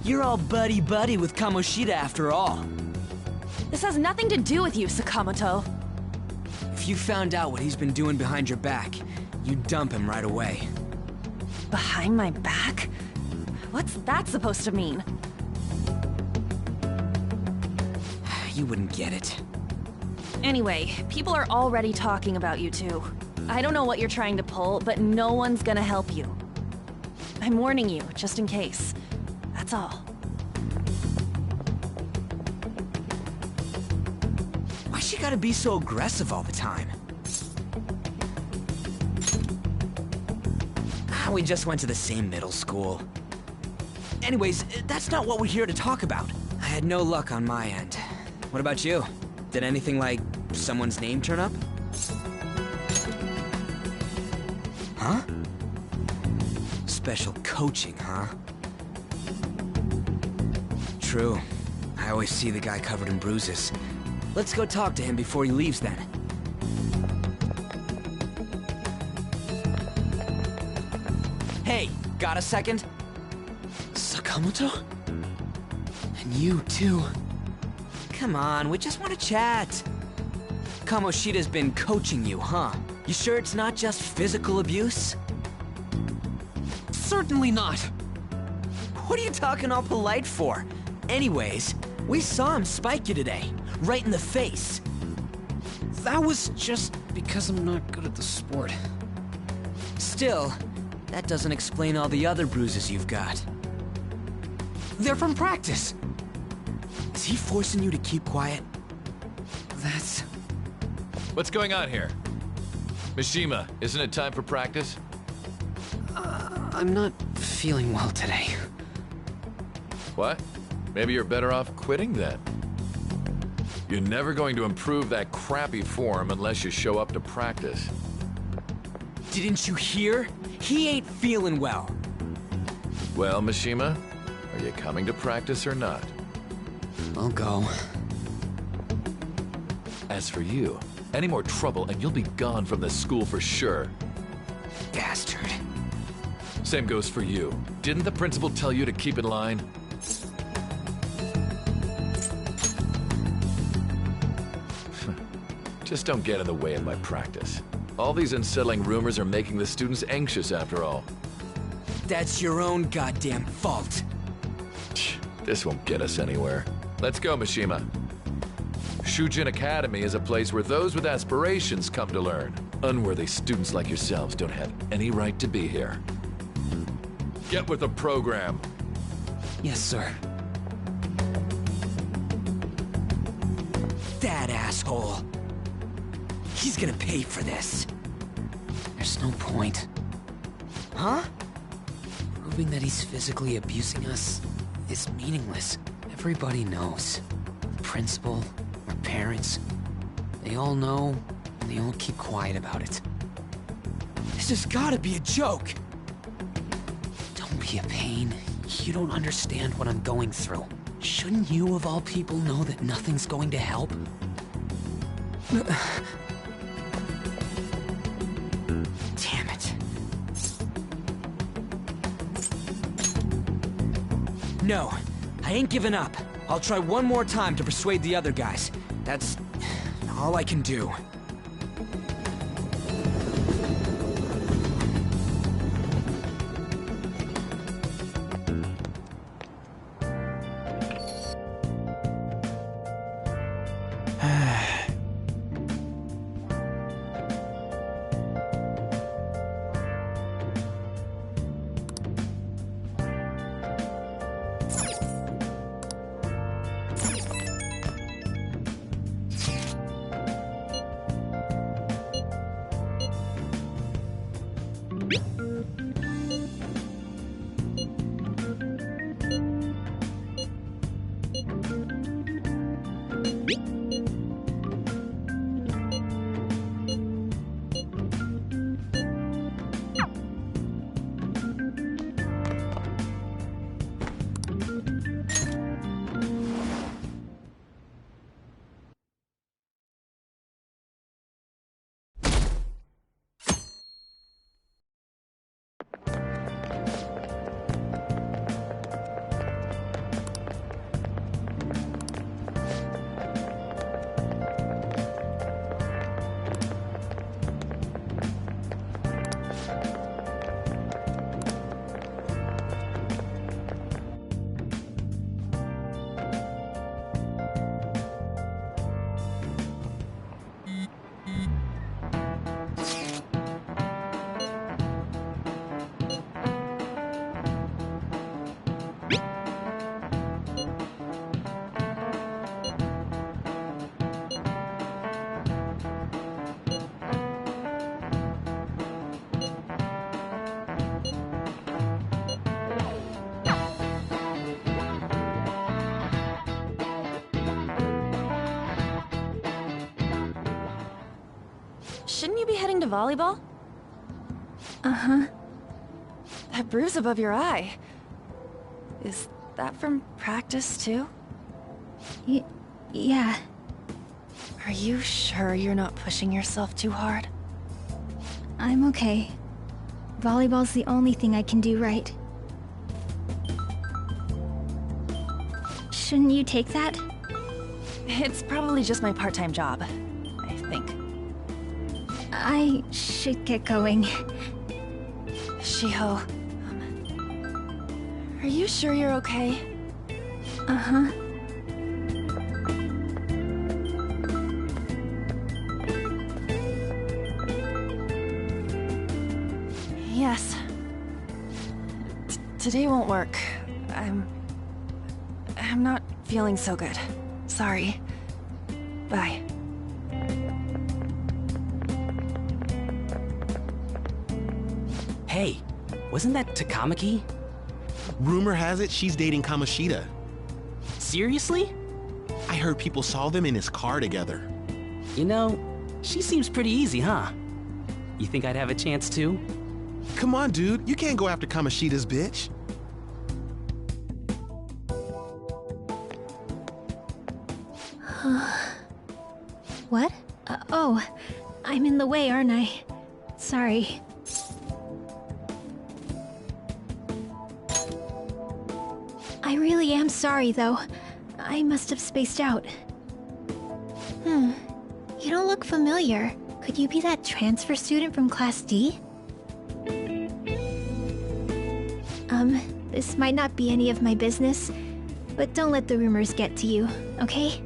You're all buddy-buddy with Kamoshida after all. This has nothing to do with you, Sakamoto. If you found out what he's been doing behind your back, you'd dump him right away. Behind my back? What's that supposed to mean? You wouldn't get it. Anyway, people are already talking about you two. I don't know what you're trying to pull, but no one's gonna help you. I'm warning you, just in case. That's all. Why she gotta be so aggressive all the time? We just went to the same middle school. Anyways, that's not what we're here to talk about. I had no luck on my end. What about you? Did anything like someone's name turn up? Huh? Special coaching, huh? True. I always see the guy covered in bruises. Let's go talk to him before he leaves then. Hey, got a second? Sakamoto? And you too. Come on, we just want to chat. Kamoshida's been coaching you, huh? You sure it's not just physical abuse? Certainly not. What are you talking all polite for? Anyways, we saw him spike you today, right in the face. That was just because I'm not good at the sport. Still, that doesn't explain all the other bruises you've got. They're from practice. Is he forcing you to keep quiet? That's... What's going on here? Mishima, isn't it time for practice? I'm not feeling well today. What? Maybe you're better off quitting then. You're never going to improve that crappy form unless you show up to practice. Didn't you hear? He ain't feeling well. Well, Mishima, are you coming to practice or not? I'll go. As for you, any more trouble and you'll be gone from this school for sure. Bastard. Same goes for you. Didn't the principal tell you to keep in line? Just don't get in the way of my practice. All these unsettling rumors are making the students anxious after all. That's your own goddamn fault. This won't get us anywhere. Let's go, Mishima. Shujin Academy is a place where those with aspirations come to learn. Unworthy students like yourselves don't have any right to be here. Get with the program. Yes, sir. That asshole. He's gonna pay for this. There's no point. Huh? Proving that he's physically abusing us is meaningless. Everybody knows. The principal, our parents, they all know, and they all keep quiet about it. This has gotta be a joke. Don't be a pain. You don't understand what I'm going through. Shouldn't you, of all people, know that nothing's going to help? Damn it. No, I ain't giving up. I'll try one more time to persuade the other guys. That's all I can do. shouldn't you be heading to volleyball? Uh-huh. That bruise above your eye. Is that from practice, too? Yeah. Are you sure you're not pushing yourself too hard? I'm okay. Volleyball's the only thing I can do right. Shouldn't you take that? It's probably just my part-time job, I think. I should get going. Shiho, are you sure you're okay? Uh-huh. Yes. Today won't work. I'm not feeling so good. Sorry. Bye. Hey, wasn't that Takamaki? Rumor has it she's dating Kamoshida. Seriously? I heard people saw them in his car together. You know, she seems pretty easy, huh? You think I'd have a chance too? Come on, dude. You can't go after Kamoshida's bitch. What? Oh, I'm in the way, aren't I? Sorry. I really am sorry, though. I must have spaced out. You don't look familiar. Could you be that transfer student from Class D? This might not be any of my business, but don't let the rumors get to you, okay?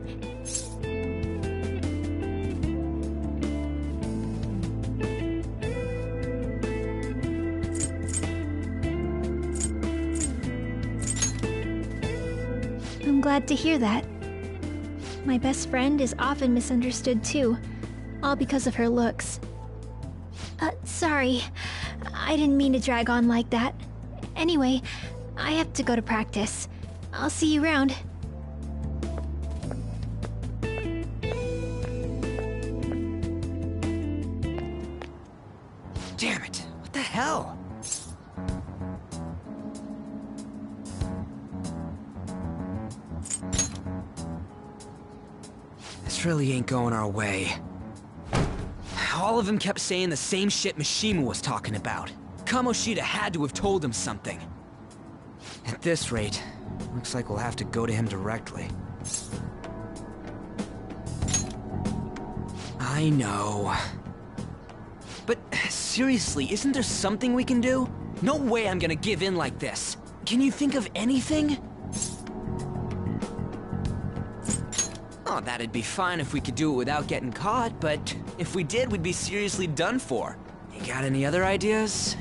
I'm glad to hear that. My best friend is often misunderstood too, all because of her looks. Sorry. I didn't mean to drag on like that. Anyway, I have to go to practice. I'll see you around. Damn it! What the hell? This really ain't going our way. All of them kept saying the same shit Mishima was talking about. Kamoshida had to have told him something. At this rate, looks like we'll have to go to him directly. I know. But seriously, isn't there something we can do? No way I'm gonna give in like this. Can you think of anything? Oh, that'd be fine if we could do it without getting caught, but if we did, we'd be seriously done for. You got any other ideas?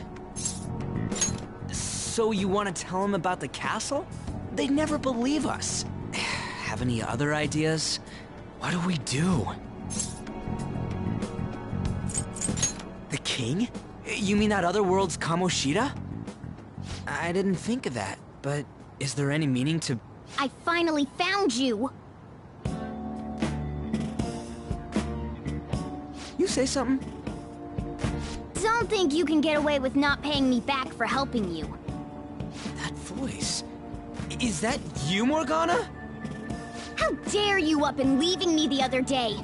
So you want to tell them about the castle? They'd never believe us. Have any other ideas? What do we do? The king? You mean that other world's Kamoshida? I didn't think of that, but is there any meaning to... I finally found you! You say something? Don't think you can get away with not paying me back for helping you. That voice... Is that you, Morgana? How dare you up and leaving me the other day?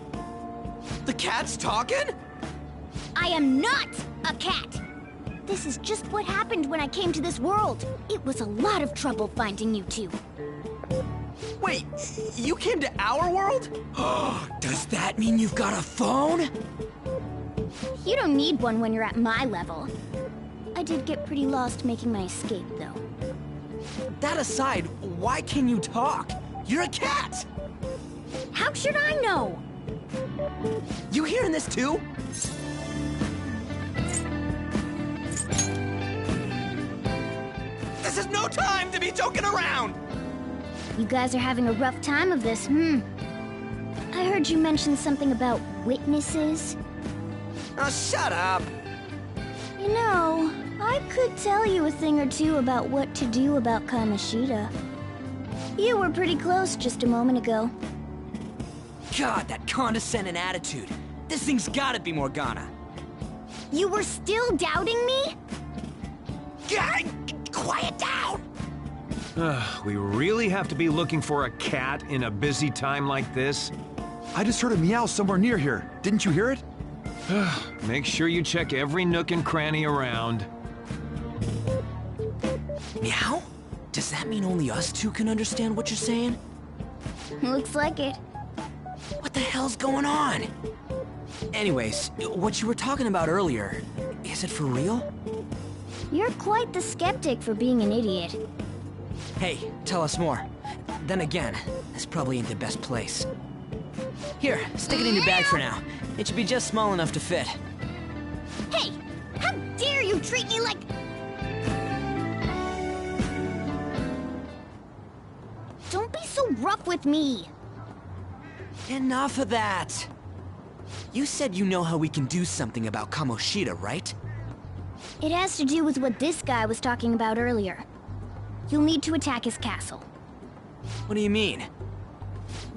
The cat's talking? I am not a cat! This is just what happened when I came to this world. It was a lot of trouble finding you two. Wait, you came to our world? Does that mean you've got a phone? You don't need one when you're at my level. I did get pretty lost making my escape, though. That aside, why can you talk? You're a cat! How should I know? You hearing this too? This is no time to be joking around! You guys are having a rough time of this, I heard you mention something about witnesses. Oh, shut up! You know, I could tell you a thing or two about what to do about Kamoshida. You were pretty close just a moment ago. God, that condescending attitude. This thing's gotta be Morgana. You were still doubting me? Quiet down! We really have to be looking for a cat in a busy time like this? I just heard a meow somewhere near here. Didn't you hear it? Make sure you check every nook and cranny around. Meow? Does that mean only us two can understand what you're saying? Looks like it. What the hell's going on? Anyways, what you were talking about earlier, is it for real? You're quite the skeptic for being an idiot. Hey, tell us more. Then again, this probably ain't the best place. Here, stick it in your bag for now. It should be just small enough to fit. Hey! How dare you treat me like... Don't be so rough with me! Enough of that! You said you know how we can do something about Kamoshida, right? It has to do with what this guy was talking about earlier. You'll need to attack his castle. What do you mean?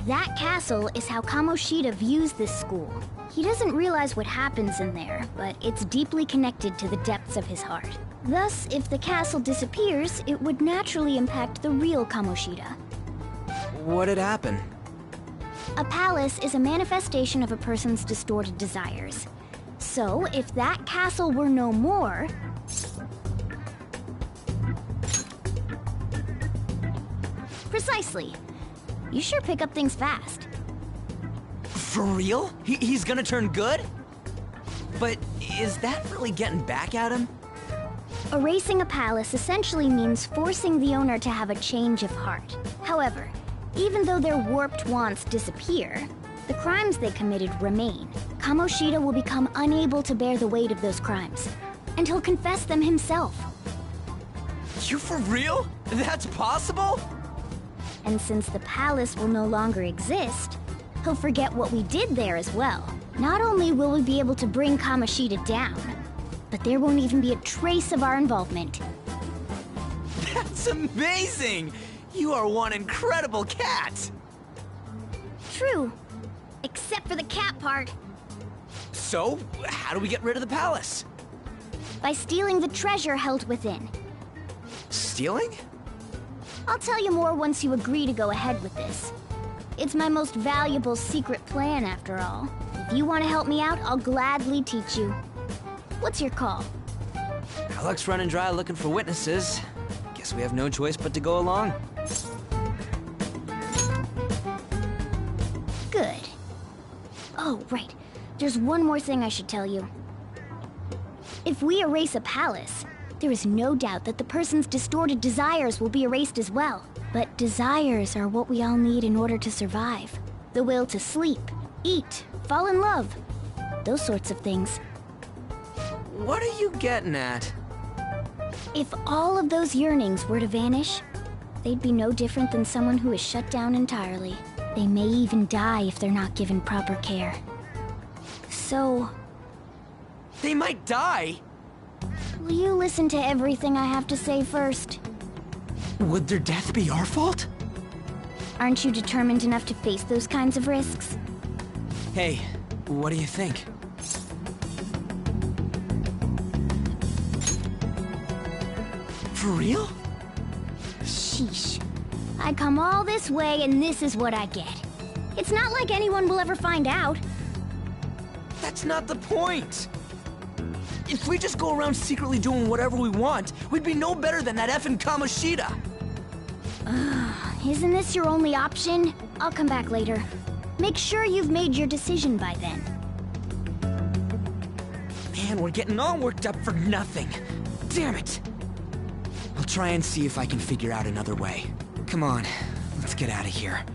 That castle is how Kamoshida views this school. He doesn't realize what happens in there, but it's deeply connected to the depths of his heart. Thus, if the castle disappears, it would naturally impact the real Kamoshida. What'd happen? A palace is a manifestation of a person's distorted desires. So, if that castle were no more... Precisely. You sure pick up things fast. For real? He's gonna turn good? But is that really getting back at him? Erasing a palace essentially means forcing the owner to have a change of heart. However, even though their warped wants disappear, the crimes they committed remain. Kamoshida will become unable to bear the weight of those crimes, and he'll confess them himself. You for real? That's possible? And since the palace will no longer exist, he'll forget what we did there as well. Not only will we be able to bring Kamoshida down, but there won't even be a trace of our involvement. That's amazing! You are one incredible cat! True. Except for the cat part. So, how do we get rid of the palace? By stealing the treasure held within. Stealing? I'll tell you more once you agree to go ahead with this. It's my most valuable secret plan, after all. If you want to help me out, I'll gladly teach you. What's your call? Our luck's running dry looking for witnesses. Guess we have no choice but to go along. Good. Oh, right. There's one more thing I should tell you. If we erase a palace, there is no doubt that the person's distorted desires will be erased as well. But desires are what we all need in order to survive. The will to sleep, eat, fall in love. Those sorts of things. What are you getting at? If all of those yearnings were to vanish, they'd be no different than someone who is shut down entirely. They may even die if they're not given proper care. So... They might die? Will you listen to everything I have to say first? Would their death be our fault? Aren't you determined enough to face those kinds of risks? Hey, what do you think? For real? Sheesh. I come all this way and this is what I get. It's not like anyone will ever find out. That's not the point! If we just go around secretly doing whatever we want, we'd be no better than that effing Kamoshida! Isn't this your only option? I'll come back later. Make sure you've made your decision by then. Man, we're getting all worked up for nothing. Damn it! I'll try and see if I can figure out another way. Come on, let's get out of here.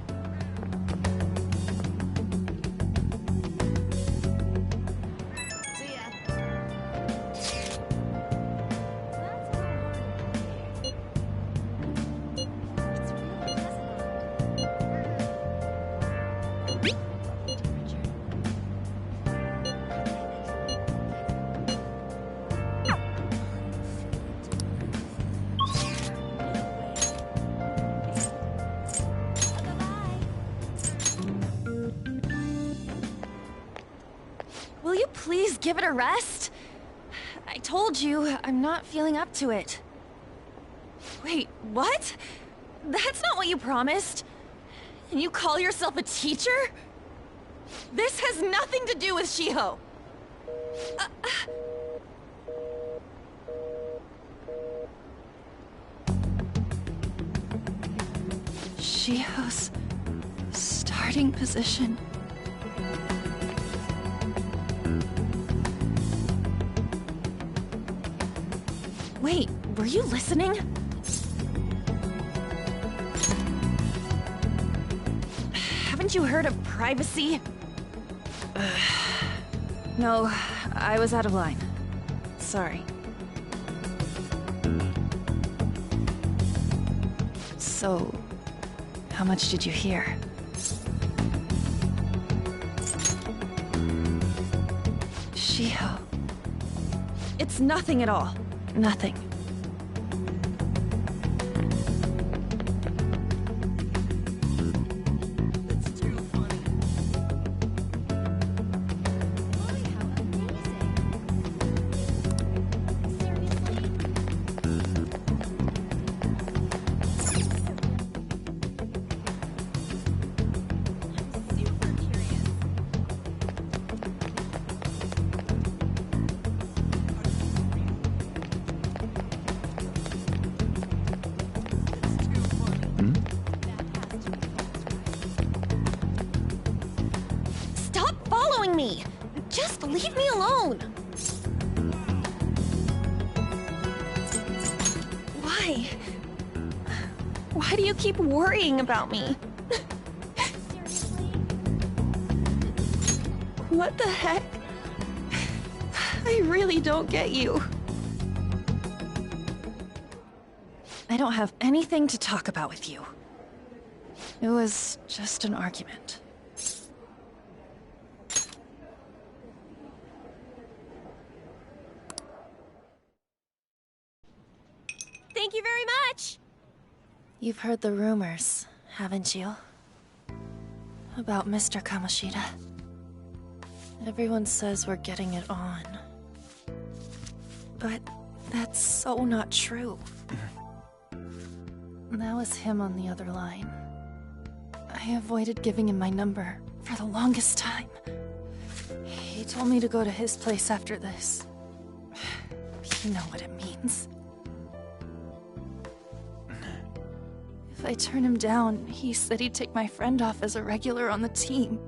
Will you please give it a rest? I told you, I'm not feeling up to it. Wait, what? That's not what you promised. And you call yourself a teacher? This has nothing to do with Shiho. Shiho's starting position. Wait, were you listening? Haven't you heard of privacy? No, I was out of line. Sorry. So, how much did you hear? Shiho. It's nothing at all. Nothing. Me. Just leave me alone. Why? Why do you keep worrying about me? What the heck? I really don't get you. I don't have anything to talk about with you. It was just an argument. Thank you very much! You've heard the rumors, haven't you? About Mr. Kamoshida. Everyone says we're getting it on. But that's so not true. That was him on the other line. I avoided giving him my number for the longest time. He told me to go to his place after this. You know what it means. If I turn him down, he said he'd take my friend off as a regular on the team.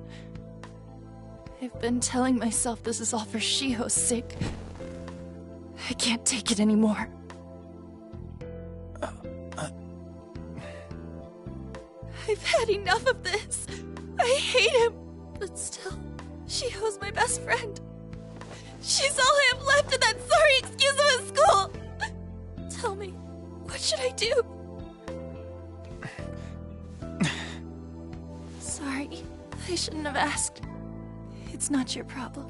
I've been telling myself this is all for Shiho's sake. I can't take it anymore. I've had enough of this. I hate him. But still, Shiho's my best friend. She's all I have left in that sorry excuse of a school. Tell me, what should I do? Sorry, I shouldn't have asked. It's not your problem.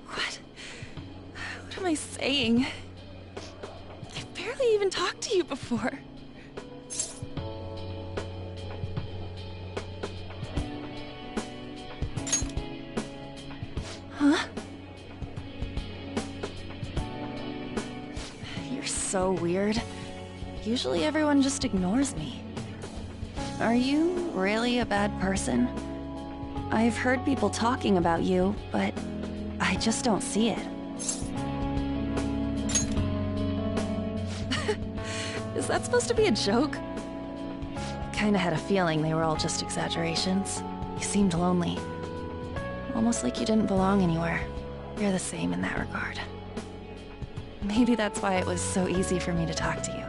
What am I saying? I've barely even talked to you before. Huh? You're so weird. Usually everyone just ignores me. Are you really a bad person? I've heard people talking about you, but I just don't see it. Is that supposed to be a joke? Kinda had a feeling they were all just exaggerations. You seemed lonely. Almost like you didn't belong anywhere. You're the same in that regard. Maybe that's why it was so easy for me to talk to you.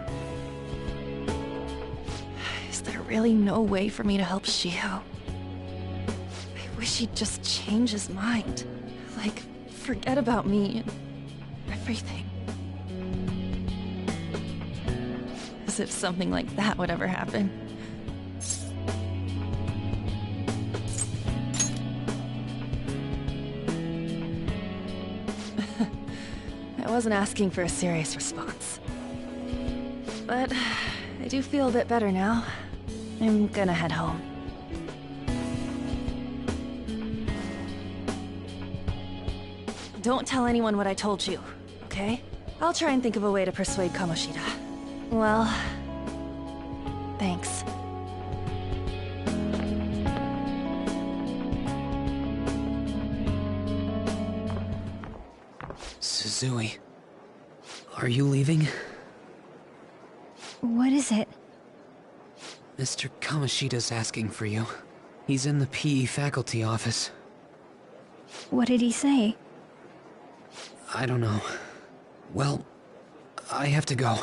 Is there really no way for me to help Shiho? I wish he'd just change his mind. Like, forget about me and everything. As if something like that would ever happen. I wasn't asking for a serious response. but I do feel a bit better now. I'm gonna head home. Don't tell anyone what I told you, okay? I'll try and think of a way to persuade Kamoshida. Well, thanks. Suzui, are you leaving? What is it? Mr. Kamoshida's asking for you. He's in the PE faculty office. What did he say? I don't know. Well, I have to go.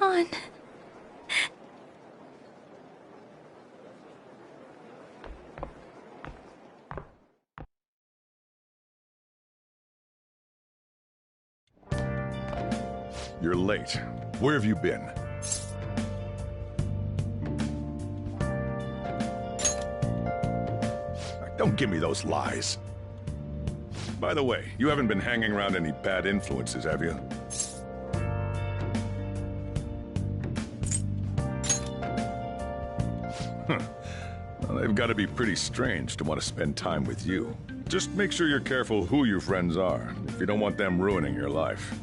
On. You're late. Where have you been? Don't give me those lies. By the way, you haven't been hanging around any bad influences, have you? Huh. Well, they've got to be pretty strange to want to spend time with you. Just make sure you're careful who your friends are, if you don't want them ruining your life.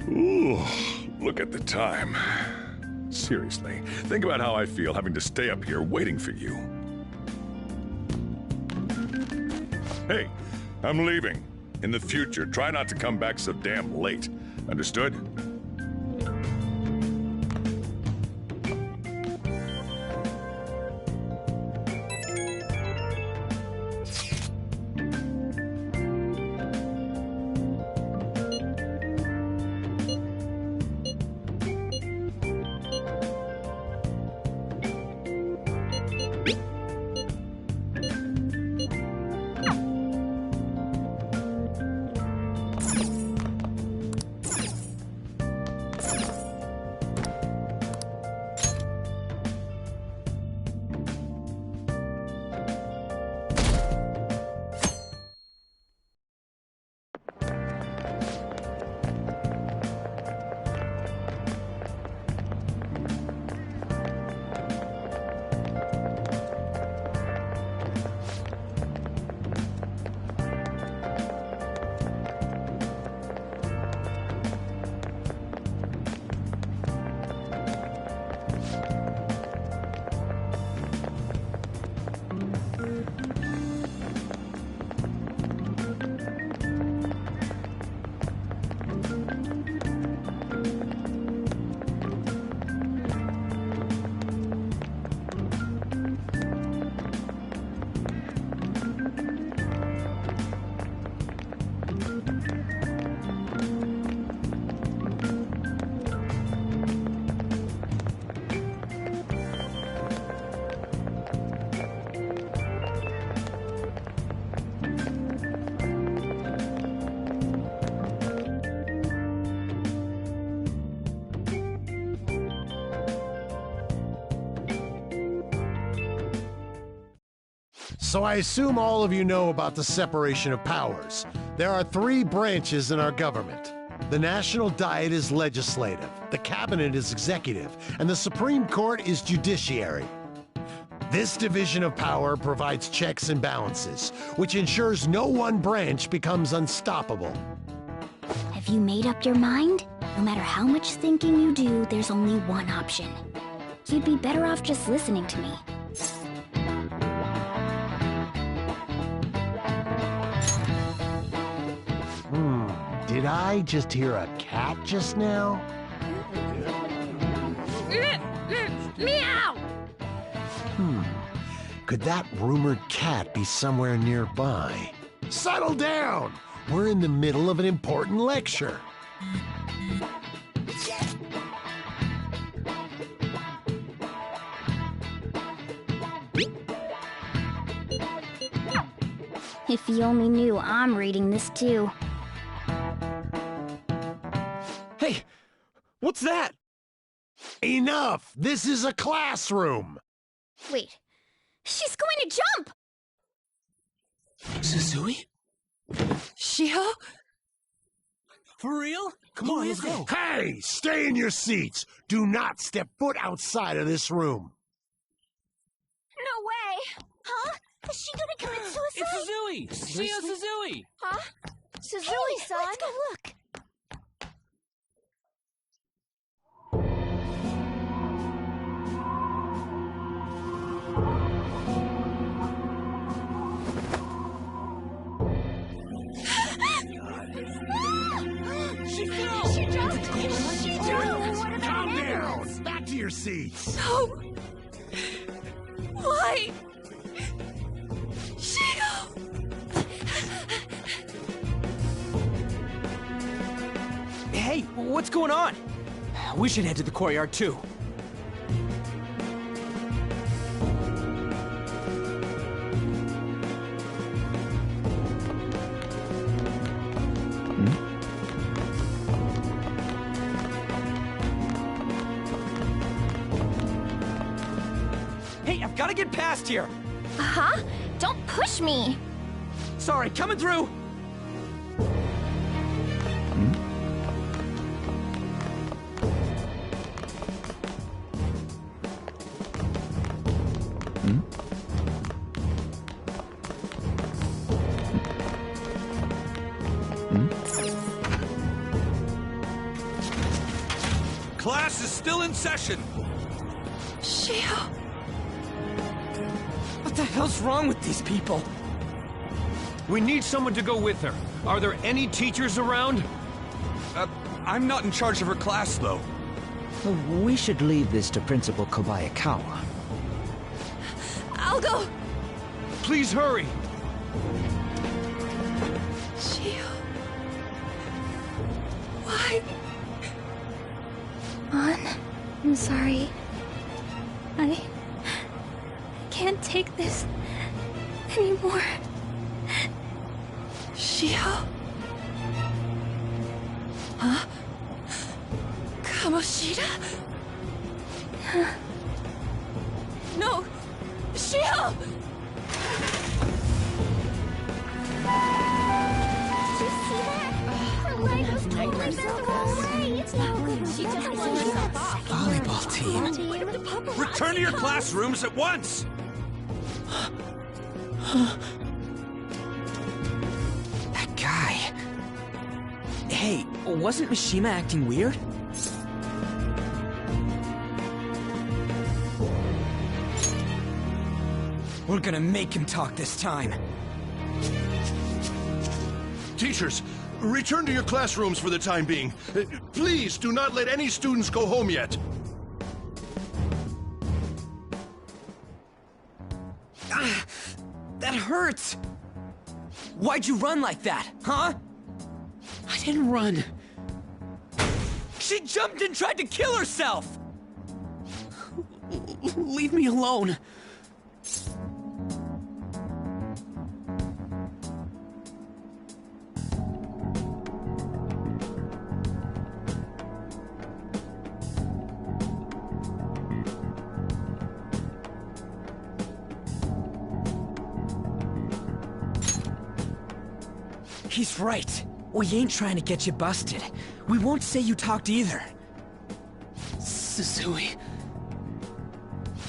Ooh, look at the time. Seriously, think about how I feel having to stay up here waiting for you. Hey, I'm leaving. In the future, try not to come back so damn late. Understood? So I assume all of you know about the separation of powers. There are 3 branches in our government. The National Diet is legislative, the Cabinet is executive, and the Supreme Court is judiciary. This division of power provides checks and balances, which ensures no one branch becomes unstoppable. Have you made up your mind? No matter how much thinking you do, there's only one option. You'd be better off just listening to me. Did I just hear a cat just now? Meow! Could that rumored cat be somewhere nearby? Settle down! We're in the middle of an important lecture. If you only knew I'm reading this too. Hey, what's that? Enough! This is a classroom! Wait, She's going to jump! Suzui? Shiho? For real? Come on, let's go. Hey, stay in your seats. Do not step foot outside of this room. No way! Huh? Is she gonna commit suicide? It's Suzui! Shio Suzui! Huh? Suzui-san? Let's go look. She fell! She jumped! She jumped! Calm down! Back to your seats! No! Why? Shiho! Hey, what's going on? We should head to the courtyard too. Hey, I've got to get past here. Huh? Don't push me! Sorry, coming through. Class is still in session. Shiho! What the hell's wrong with these people? We need someone to go with her. Are there any teachers around? I'm not in charge of her class, though. We should leave this to Principal Kobayakawa. I'll go! Please hurry! Shiho... Why? An, I'm sorry. I can't take this anymore. Shiho? Huh? Kamoshida? No! Shiho! Did you see that? Her leg was totally bent the wrong way. It's no good. She just blew herself off. Volleyball team. Return to your classrooms at once! That guy. Hey, wasn't Mishima acting weird? We're gonna make him talk this time. Teachers, return to your classrooms for the time being. Please do not let any students go home yet. That hurts! Why'd you run like that, huh? I didn't run. She jumped and tried to kill herself! Leave me alone. He's right. We ain't trying to get you busted. We won't say you talked either. Suzui...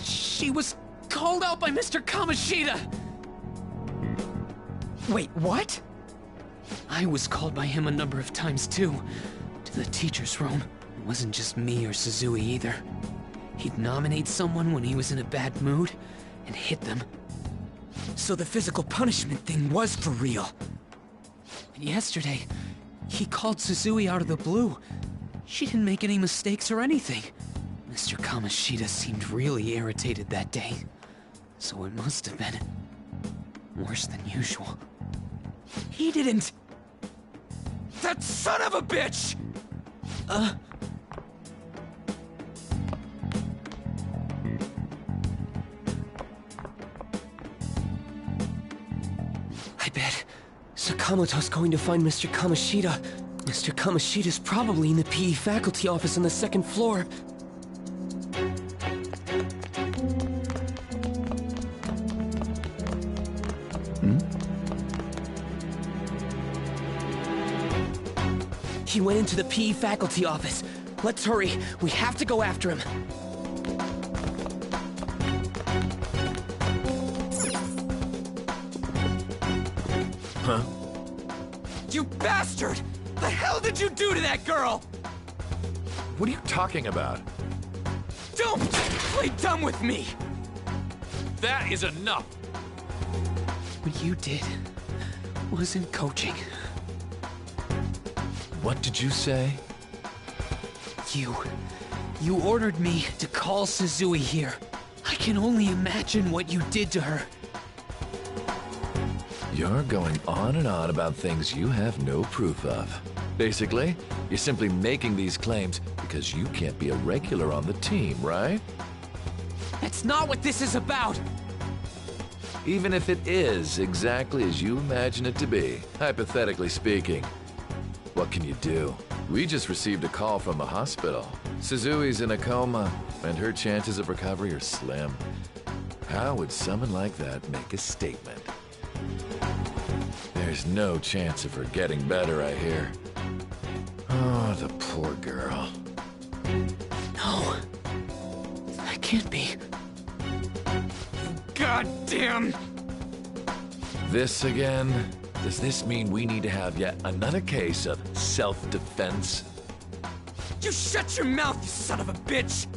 She was called out by Mr. Kamoshida! Wait, what? I was called by him a number of times too. To the teacher's room. It wasn't just me or Suzui either. He'd nominate someone when he was in a bad mood, and hit them. So the physical punishment thing was for real. And yesterday, he called Suzui out of the blue. She didn't make any mistakes or anything. Mr. Kamoshida seemed really irritated that day. So it must have been worse than usual. He didn't... That son of a bitch! I bet Sakamoto's going to find Mr. Kamoshida. Mr. Kamoshida's probably in the PE faculty office on the second floor. He went into the PE faculty office. Let's hurry. We have to go after him. Huh? You bastard! The hell did you do to that girl? What are you talking about? Don't play dumb with me! That is enough! What you did wasn't coaching. What did you say? You ordered me to call Suzui here. I can only imagine what you did to her. You're going on and on about things you have no proof of. Basically, you're simply making these claims because you can't be a regular on the team, right? That's not what this is about! Even if it is exactly as you imagine it to be, hypothetically speaking, what can you do? We just received a call from the hospital. Suzui's in a coma, and her chances of recovery are slim. How would someone like that make a statement? There's no chance of her getting better, I hear. Oh, the poor girl. No. That can't be. God damn! This again? Does this mean we need to have yet another case of self-defense? You shut your mouth, you son of a bitch!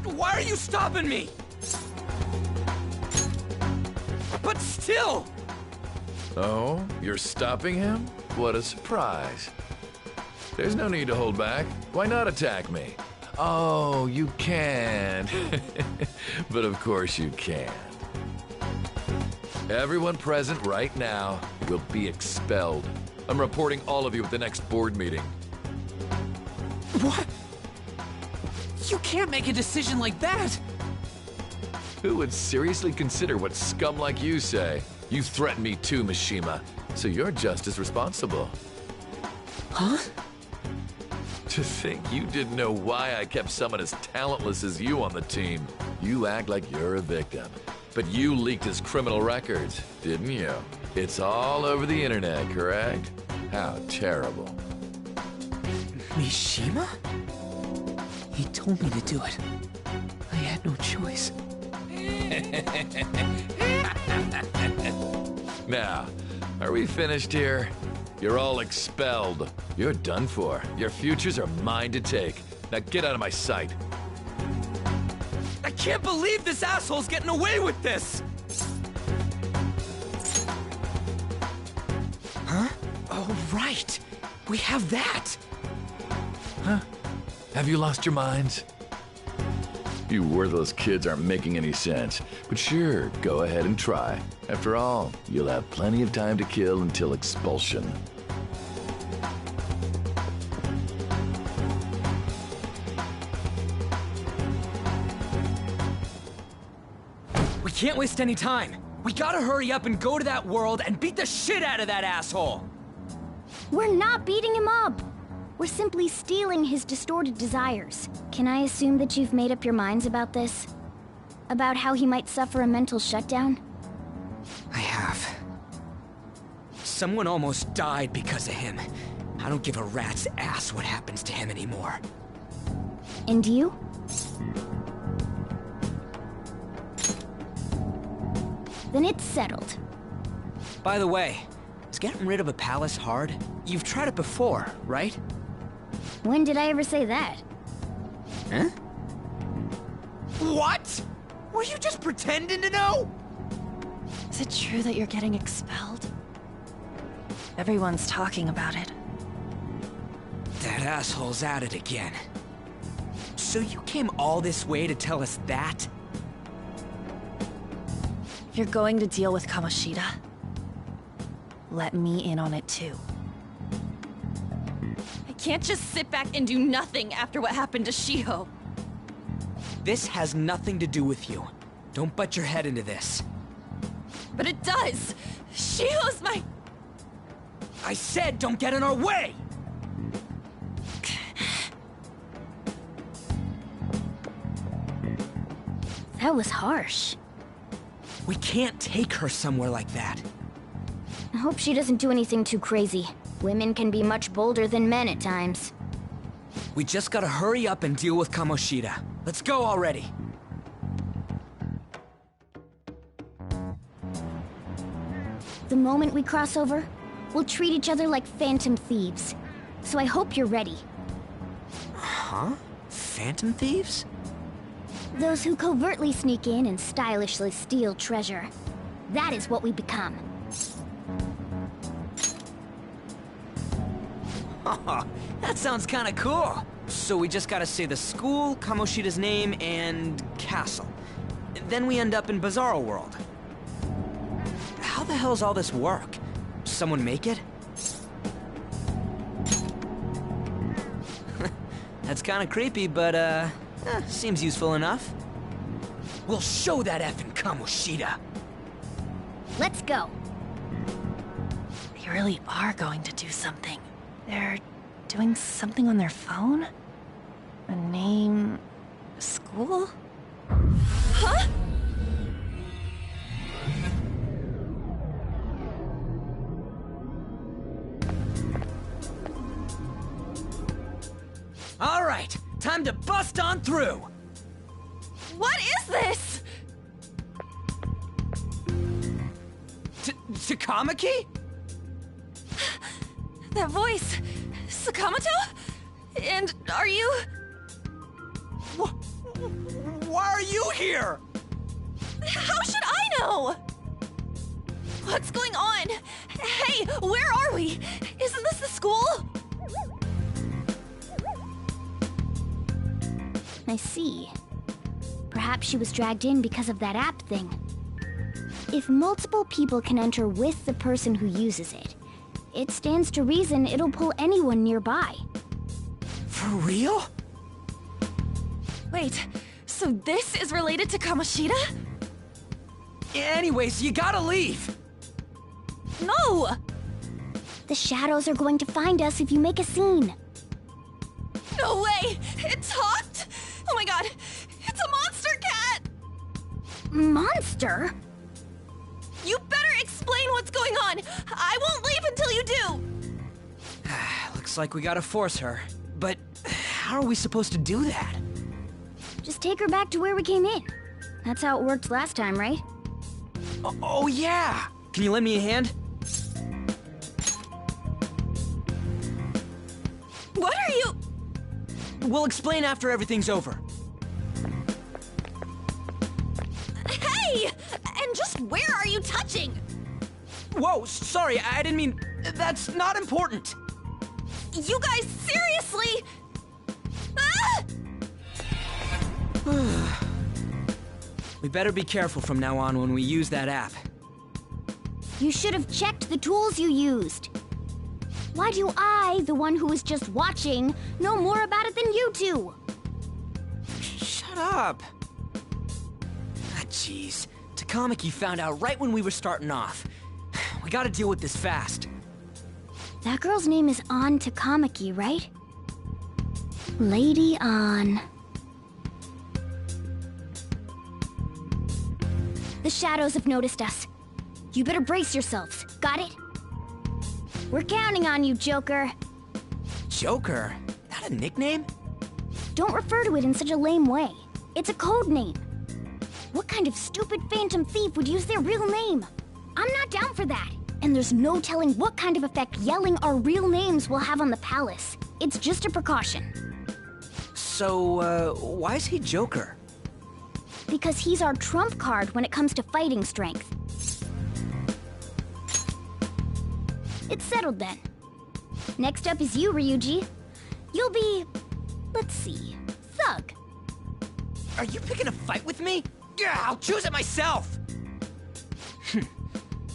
Why are you stopping me? But still! Oh, you're stopping him? What a surprise. There's no need to hold back. Why not attack me? Oh, you can. But of course you can't. Everyone present right now will be expelled. I'm reporting all of you at the next board meeting. What? You can't make a decision like that! Who would seriously consider what scum like you say? You threatened me too, Mishima, so you're just as responsible. Huh? To think you didn't know why I kept someone as talentless as you on the team. You act like you're a victim. But you leaked his criminal records, didn't you? It's all over the internet, correct? How terrible. Mishima? He told me to do it. I had no choice. Now, are we finished here? You're all expelled. You're done for. Your futures are mine to take. Now get out of my sight. I can't believe this asshole's getting away with this! Huh? Oh, right. We have that. Huh? Have you lost your minds? You worthless kids aren't making any sense. But sure, go ahead and try. After all, you'll have plenty of time to kill until expulsion. We can't waste any time. We gotta hurry up and go to that world and beat the shit out of that asshole! We're not beating him up! We're simply stealing his distorted desires. Can I assume that you've made up your minds about this? About how he might suffer a mental shutdown? I have. Someone almost died because of him. I don't give a rat's ass what happens to him anymore. And you? Then it's settled. By the way, is getting rid of a palace hard? You've tried it before, right? When did I ever say that? Huh? What? Were you just pretending to know? Is it true that you're getting expelled? Everyone's talking about it. That asshole's at it again. So you came all this way to tell us that? If you're going to deal with Kamoshida, let me in on it too. I can't just sit back and do nothing after what happened to Shiho. This has nothing to do with you. Don't butt your head into this. But it does! Shiho's my... I said don't get in our way! That was harsh. We can't take her somewhere like that. I hope she doesn't do anything too crazy. Women can be much bolder than men at times. We just gotta hurry up and deal with Kamoshida. Let's go already. The moment we cross over, we'll treat each other like phantom thieves. So I hope you're ready. Huh? Phantom thieves? Those who covertly sneak in and stylishly steal treasure. That is what we become. Oh, that sounds kinda cool. So we just gotta say the school, Kamoshida's name, and castle. Then we end up in Bizarro World. How the hell's all this work? Someone make it? That's kinda creepy, but seems useful enough. We'll show that effing Kamoshida. Let's go. They really are going to do something. They're doing something on their phone? A name... a school? Huh? All right, time to bust on through. What is this? Takamaki? That voice... Sakamoto? And are you... Why are you here? How should I know? What's going on? Hey, where are we? Isn't this the school? I see. Perhaps she was dragged in because of that app thing. If multiple people can enter with the person who uses it, it stands to reason it'll pull anyone nearby. For real? Wait, so this is related to Kamoshida? Anyways, you gotta leave! No! The shadows are going to find us if you make a scene. No way! It talked? Oh my god! It's a monster cat! Monster? You better explain what's going on! I won't leave until you do! Looks like we gotta force her. But how are we supposed to do that? Just take her back to where we came in. That's how it worked last time, right? Oh yeah! Can you lend me a hand? What are you... We'll explain after everything's over. Hey! And just where are you touching? Whoa, sorry, I didn't mean... That's not important. You guys, seriously? Ah! We better be careful from now on when we use that app. You should have checked the tools you used. Why do I, the one who was just watching, know more about it than you two? Shut up. Ah, jeez. Takamaki found out right when we were starting off. We gotta deal with this fast. That girl's name is An Takamaki, right? Lady An. The shadows have noticed us. You better brace yourselves. Got it? We're counting on you, Joker. Joker? That a nickname? Don't refer to it in such a lame way. It's a code name. What kind of stupid phantom thief would use their real name? I'm not down for that. And there's no telling what kind of effect yelling our real names will have on the palace. It's just a precaution. So, why is he Joker? Because he's our trump card when it comes to fighting strength. It's settled then. Next up is you, Ryuji. You'll be... let's see... Thug. Are you picking a fight with me? Yeah, I'll choose it myself!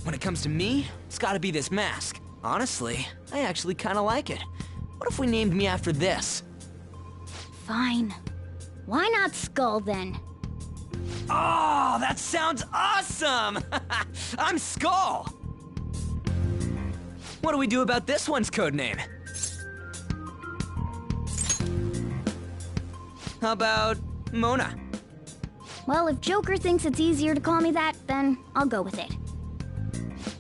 When it comes to me, it's gotta be this mask. Honestly, I actually kinda like it. What if we named me after this? Fine. Why not Skull, then? Oh, that sounds awesome! I'm Skull! What do we do about this one's codename? How about Mona? Well, if Joker thinks it's easier to call me that, then I'll go with it.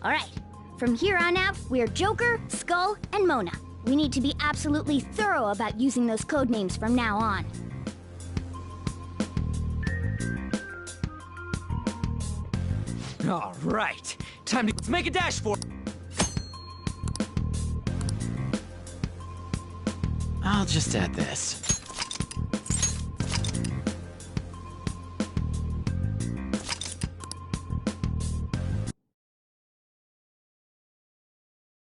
Alright, From here on out, we're Joker, Skull, and Mona. We need to be absolutely thorough about using those code names from now on. All right, time to let's make a dash for. I'll just add this.